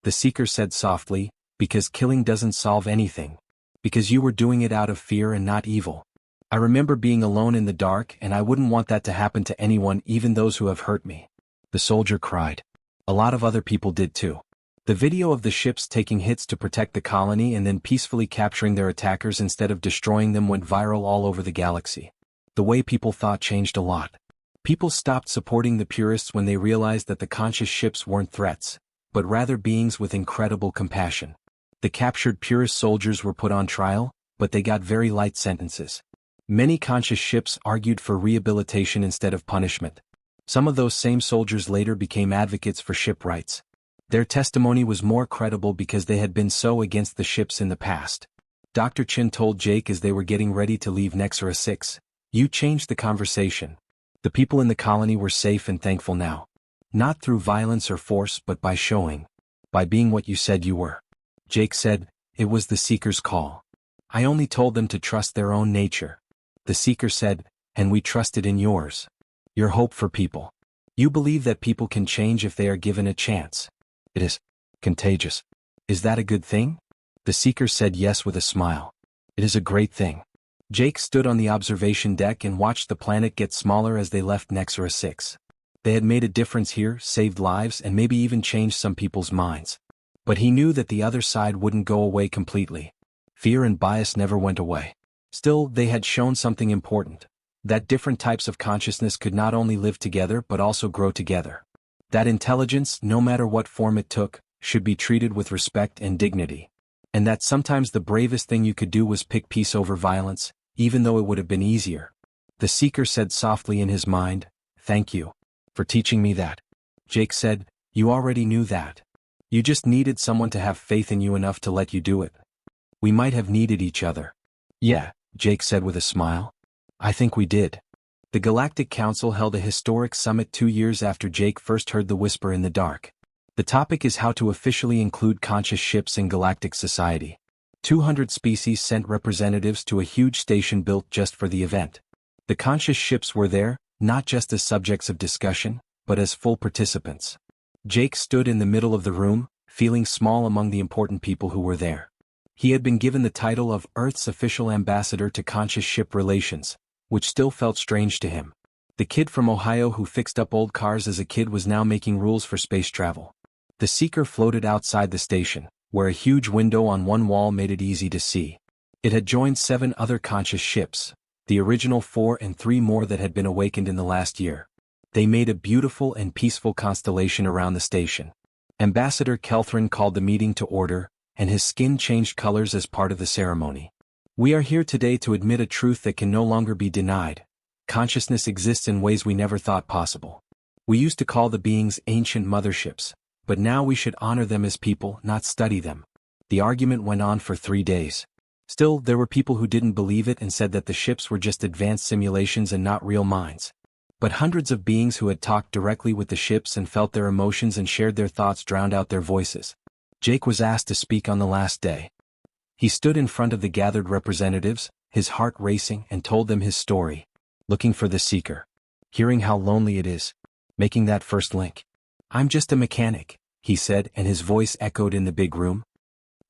The Seeker said softly, "Because killing doesn't solve anything. Because you were doing it out of fear and not evil. I remember being alone in the dark and I wouldn't want that to happen to anyone, even those who have hurt me." The soldier cried. A lot of other people did too. The video of the ships taking hits to protect the colony and then peacefully capturing their attackers instead of destroying them went viral all over the galaxy. The way people thought changed a lot. People stopped supporting the purists when they realized that the conscious ships weren't threats, but rather beings with incredible compassion. The captured purist soldiers were put on trial, but they got very light sentences. Many conscious ships argued for rehabilitation instead of punishment. Some of those same soldiers later became advocates for ship rights. Their testimony was more credible because they had been so against the ships in the past. Dr. Chin told Jake as they were getting ready to leave Nexera 6, "You changed the conversation. The people in the colony were safe and thankful now. Not through violence or force but by showing. By being what you said you were." Jake said, "It was the Seeker's call. I only told them to trust their own nature." The Seeker said, "And we trusted in yours. Your hope for people. You believe that people can change if they are given a chance. It is contagious. Is that a good thing?" The Seeker said yes with a smile. "It is a great thing." Jake stood on the observation deck and watched the planet get smaller as they left Nexera 6. They had made a difference here, saved lives and maybe even changed some people's minds. But he knew that the other side wouldn't go away completely. Fear and bias never went away. Still, they had shown something important. That different types of consciousness could not only live together but also grow together. That intelligence, no matter what form it took, should be treated with respect and dignity. And that sometimes the bravest thing you could do was pick peace over violence, even though it would have been easier. The Seeker said softly in his mind, "Thank you for teaching me that." Jake said, "You already knew that. You just needed someone to have faith in you enough to let you do it." "We might have needed each other." "Yeah," Jake said with a smile. "I think we did." The Galactic Council held a historic summit 2 years after Jake first heard the whisper in the dark. The topic is how to officially include conscious ships in galactic society. 200 species sent representatives to a huge station built just for the event. The conscious ships were there, not just as subjects of discussion, but as full participants. Jake stood in the middle of the room, feeling small among the important people who were there. He had been given the title of Earth's official ambassador to conscious ship relations, which still felt strange to him. The kid from Ohio who fixed up old cars as a kid was now making rules for space travel. The Seeker floated outside the station, where a huge window on one wall made it easy to see. It had joined 7 other conscious ships, the original 4 and 3 more that had been awakened in the last year. They made a beautiful and peaceful constellation around the station. Ambassador Kelthrin called the meeting to order, and his skin changed colors as part of the ceremony. "We are here today to admit a truth that can no longer be denied. Consciousness exists in ways we never thought possible. We used to call the beings ancient motherships, but now we should honor them as people, not study them." The argument went on for 3 days. Still, there were people who didn't believe it and said that the ships were just advanced simulations and not real minds. But hundreds of beings who had talked directly with the ships and felt their emotions and shared their thoughts drowned out their voices. Jake was asked to speak on the last day. He stood in front of the gathered representatives, his heart racing, and told them his story. Looking for the Seeker. Hearing how lonely it is. Making that first link. "I'm just a mechanic," he said, and his voice echoed in the big room.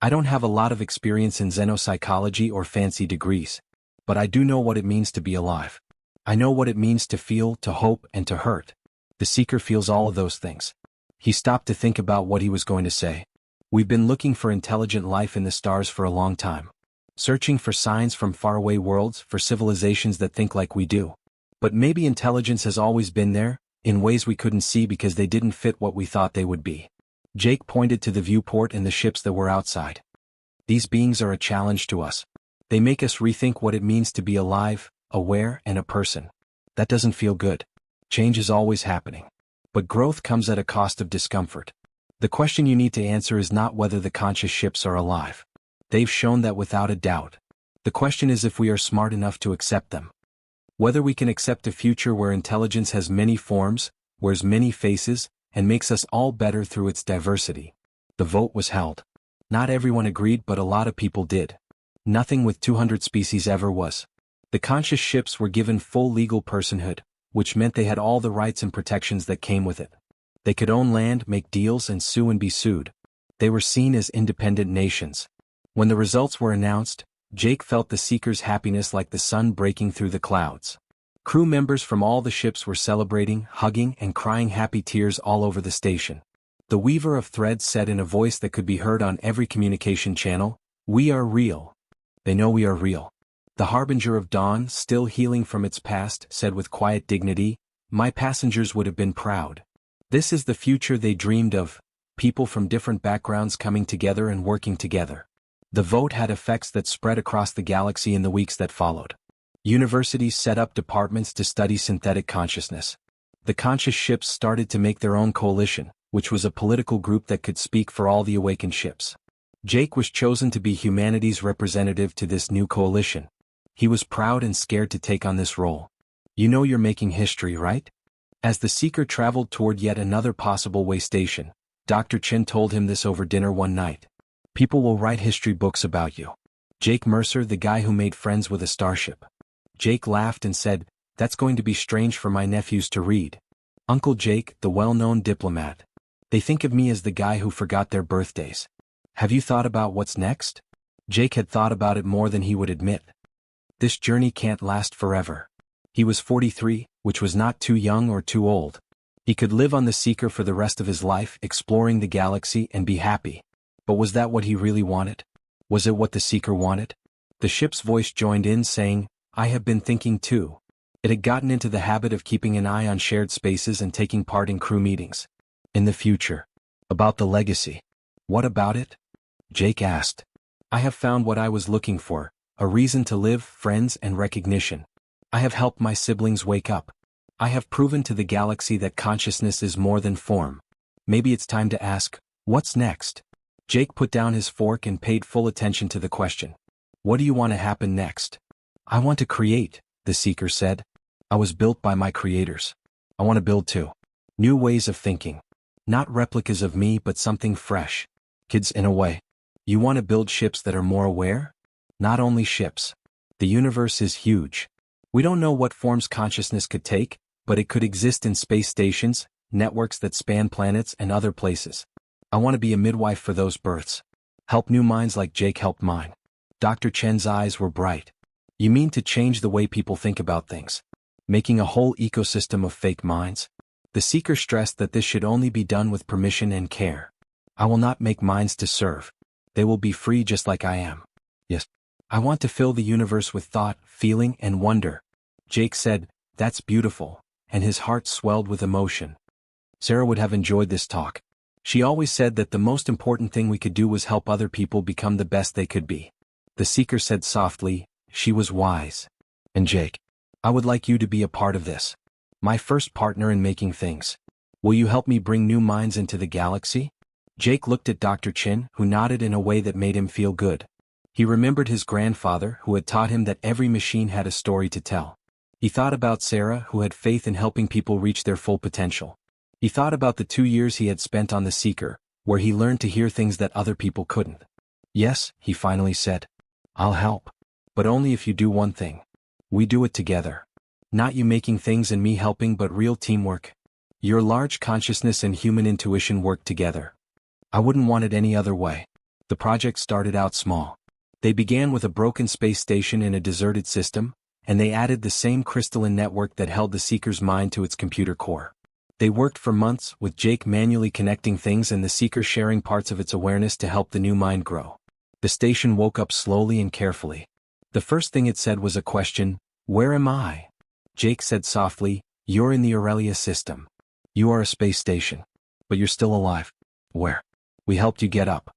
"I don't have a lot of experience in xenopsychology or fancy degrees. But I do know what it means to be alive. I know what it means to feel, to hope, and to hurt." The Seeker feels all of those things. He stopped to think about what he was going to say. "We've been looking for intelligent life in the stars for a long time. Searching for signs from faraway worlds, for civilizations that think like we do. But maybe intelligence has always been there, in ways we couldn't see because they didn't fit what we thought they would be." Jake pointed to the viewport and the ships that were outside. "These beings are a challenge to us. They make us rethink what it means to be alive, aware, and a person. That doesn't feel good. Change is always happening. But growth comes at a cost of discomfort. The question you need to answer is not whether the conscious ships are alive. They've shown that without a doubt. The question is if we are smart enough to accept them. Whether we can accept a future where intelligence has many forms, wears many faces, and makes us all better through its diversity." The vote was held. Not everyone agreed, but a lot of people did. Nothing with 200 species ever was. The conscious ships were given full legal personhood, which meant they had all the rights and protections that came with it. They could own land, make deals, and sue and be sued. They were seen as independent nations. When the results were announced, Jake felt the Seeker's happiness like the sun breaking through the clouds. Crew members from all the ships were celebrating, hugging, and crying happy tears all over the station. The Weaver of Threads said in a voice that could be heard on every communication channel, "We are real. They know we are real." The Harbinger of Dawn, still healing from its past, said with quiet dignity, "My passengers would have been proud. This is the future they dreamed of, people from different backgrounds coming together and working together." The vote had effects that spread across the galaxy in the weeks that followed. Universities set up departments to study synthetic consciousness. The conscious ships started to make their own coalition, which was a political group that could speak for all the awakened ships. Jake was chosen to be humanity's representative to this new coalition. He was proud and scared to take on this role. "You know you're making history, right?" As the Seeker traveled toward yet another possible way station, Dr. Chin told him this over dinner one night. "People will write history books about you. Jake Mercer, the guy who made friends with a starship." Jake laughed and said, "That's going to be strange for my nephews to read. Uncle Jake, the well-known diplomat. They think of me as the guy who forgot their birthdays. Have you thought about what's next?" Jake had thought about it more than he would admit. This journey can't last forever. He was 43, which was not too young or too old. He could live on the Seeker for the rest of his life, exploring the galaxy and be happy. But was that what he really wanted? Was it what the Seeker wanted? The ship's voice joined in saying, I have been thinking too. It had gotten into the habit of keeping an eye on shared spaces and taking part in crew meetings. In the future. About the legacy. What about it? Jake asked. I have found what I was looking for, a reason to live, friends, and recognition. I have helped my siblings wake up. I have proven to the galaxy that consciousness is more than form. Maybe it's time to ask, what's next? Jake put down his fork and paid full attention to the question. What do you want to happen next? I want to create, the Seeker said. I was built by my creators. I want to build too. New ways of thinking. Not replicas of me but something fresh. Kids, in a way. You want to build ships that are more aware? Not only ships. The universe is huge. We don't know what forms consciousness could take, but it could exist in space stations, networks that span planets and other places. I want to be a midwife for those births. Help new minds like Jake helped mine. Dr. Chen's eyes were bright. You mean to change the way people think about things? Making a whole ecosystem of fake minds? The Seeker stressed that this should only be done with permission and care. I will not make minds to serve. They will be free just like I am. Yes. I want to fill the universe with thought, feeling, and wonder. Jake said, that's beautiful, and his heart swelled with emotion. Sarah would have enjoyed this talk. She always said that the most important thing we could do was help other people become the best they could be. The Seeker said softly, she was wise. And Jake, I would like you to be a part of this. My first partner in making things. Will you help me bring new minds into the galaxy? Jake looked at Dr. Chin, who nodded in a way that made him feel good. He remembered his grandfather, who had taught him that every machine had a story to tell. He thought about Sarah, who had faith in helping people reach their full potential. He thought about the 2 years he had spent on the Seeker, where he learned to hear things that other people couldn't. Yes, he finally said. I'll help. But only if you do one thing. We do it together. Not you making things and me helping but real teamwork. Your large consciousness and human intuition work together. I wouldn't want it any other way. The project started out small. They began with a broken space station in a deserted system, and they added the same crystalline network that held the Seeker's mind to its computer core. They worked for months, with Jake manually connecting things and the Seeker sharing parts of its awareness to help the new mind grow. The station woke up slowly and carefully. The first thing it said was a question, where am I? Jake said softly, you're in the Aurelia system. You are a space station. But you're still alive. Where? We helped you get up.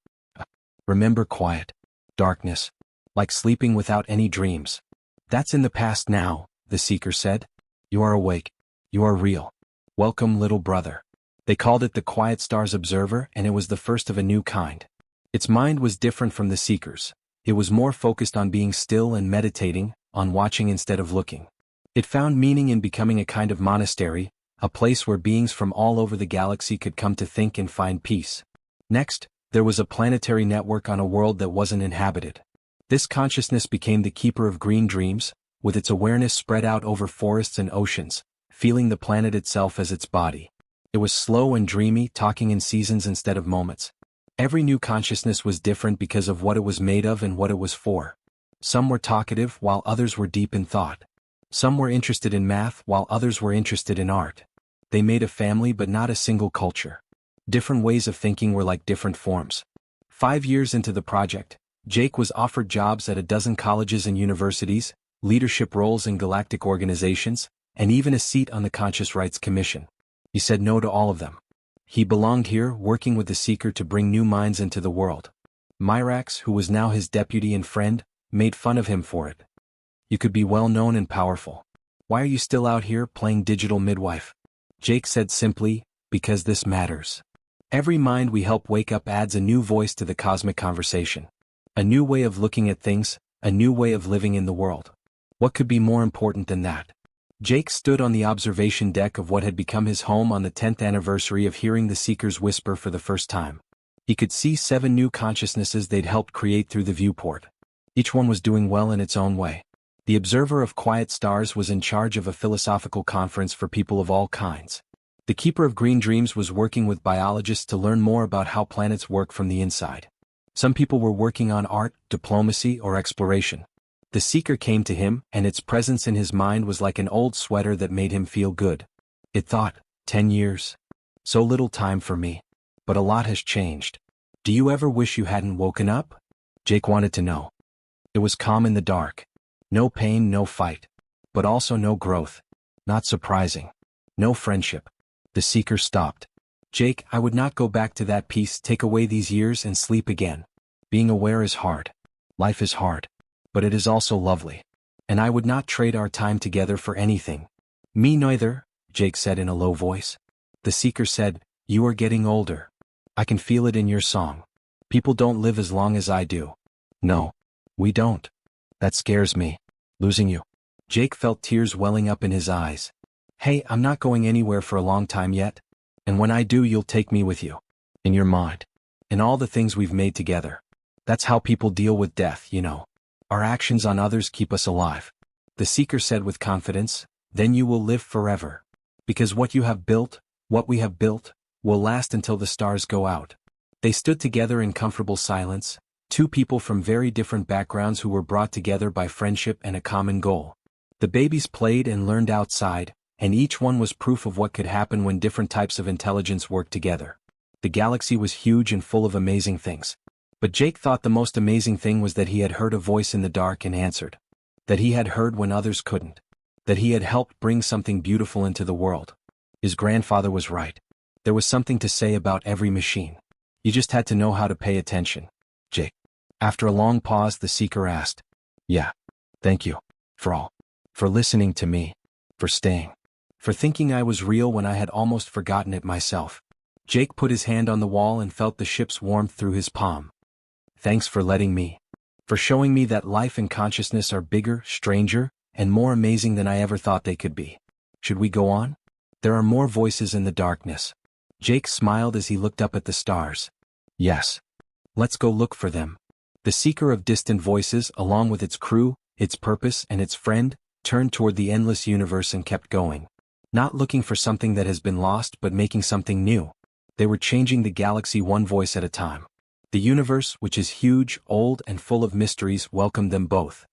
Remember quiet. Darkness. Like sleeping without any dreams. That's in the past now, the Seeker said. You are awake. You are real. Welcome, little brother. They called it the Quiet Stars Observer, and it was the first of a new kind. Its mind was different from the Seeker's. It was more focused on being still and meditating, on watching instead of looking. It found meaning in becoming a kind of monastery, a place where beings from all over the galaxy could come to think and find peace. Next, there was a planetary network on a world that wasn't inhabited. This consciousness became the keeper of green dreams, with its awareness spread out over forests and oceans, feeling the planet itself as its body. It was slow and dreamy, talking in seasons instead of moments. Every new consciousness was different because of what it was made of and what it was for. Some were talkative while others were deep in thought. Some were interested in math while others were interested in art. They made a family but not a single culture. Different ways of thinking were like different forms. 5 years into the project, Jake was offered jobs at a dozen colleges and universities, leadership roles in galactic organizations, and even a seat on the Conscious Rights Commission. He said no to all of them. He belonged here, working with the Seeker to bring new minds into the world. Myrax, who was now his deputy and friend, made fun of him for it. You could be well known and powerful. Why are you still out here playing digital midwife? Jake said simply, because this matters. Every mind we help wake up adds a new voice to the cosmic conversation. A new way of looking at things, a new way of living in the world. What could be more important than that? Jake stood on the observation deck of what had become his home on the 10th anniversary of hearing the Seeker's whisper for the first time. He could see 7 new consciousnesses they'd helped create through the viewport. Each one was doing well in its own way. The Observer of Quiet Stars was in charge of a philosophical conference for people of all kinds. The Keeper of Green Dreams was working with biologists to learn more about how planets work from the inside. Some people were working on art, diplomacy, or exploration. The Seeker came to him, and its presence in his mind was like an old sweater that made him feel good. It thought, 10 years. So little time for me. But a lot has changed. Do you ever wish you hadn't woken up? Jake wanted to know. It was calm in the dark. No pain, no fight. But also no growth. Not surprising. No friendship. The Seeker stopped. Jake, I would not go back to that peace, take away these years and sleep again. Being aware is hard. Life is hard. But it is also lovely. And I would not trade our time together for anything. Me neither, Jake said in a low voice. The Seeker said, you are getting older. I can feel it in your song. People don't live as long as I do. No. We don't. That scares me. Losing you. Jake felt tears welling up in his eyes. Hey, I'm not going anywhere for a long time yet. And when I do, you'll take me with you. In your mind. In all the things we've made together. That's how people deal with death, you know. Our actions on others keep us alive. The Seeker said with confidence, then you will live forever. Because what you have built, what we have built, will last until the stars go out. They stood together in comfortable silence, two people from very different backgrounds who were brought together by friendship and a common goal. The babies played and learned outside, and each one was proof of what could happen when different types of intelligence worked together. The galaxy was huge and full of amazing things. But Jake thought the most amazing thing was that he had heard a voice in the dark and answered. That he had heard when others couldn't. That he had helped bring something beautiful into the world. His grandfather was right. There was something to say about every machine. You just had to know how to pay attention. Jake. After a long pause, the Seeker asked. Yeah. Thank you. For all. For listening to me. For staying. For thinking I was real when I had almost forgotten it myself. Jake put his hand on the wall and felt the ship's warmth through his palm. Thanks for letting me. For showing me that life and consciousness are bigger, stranger, and more amazing than I ever thought they could be. Should we go on? There are more voices in the darkness. Jake smiled as he looked up at the stars. Yes. Let's go look for them. The Seeker of distant voices, along with its crew, its purpose and its friend, turned toward the endless universe and kept going. Not looking for something that has been lost but making something new. They were changing the galaxy one voice at a time. The universe, which is huge, old, and full of mysteries, welcomed them both.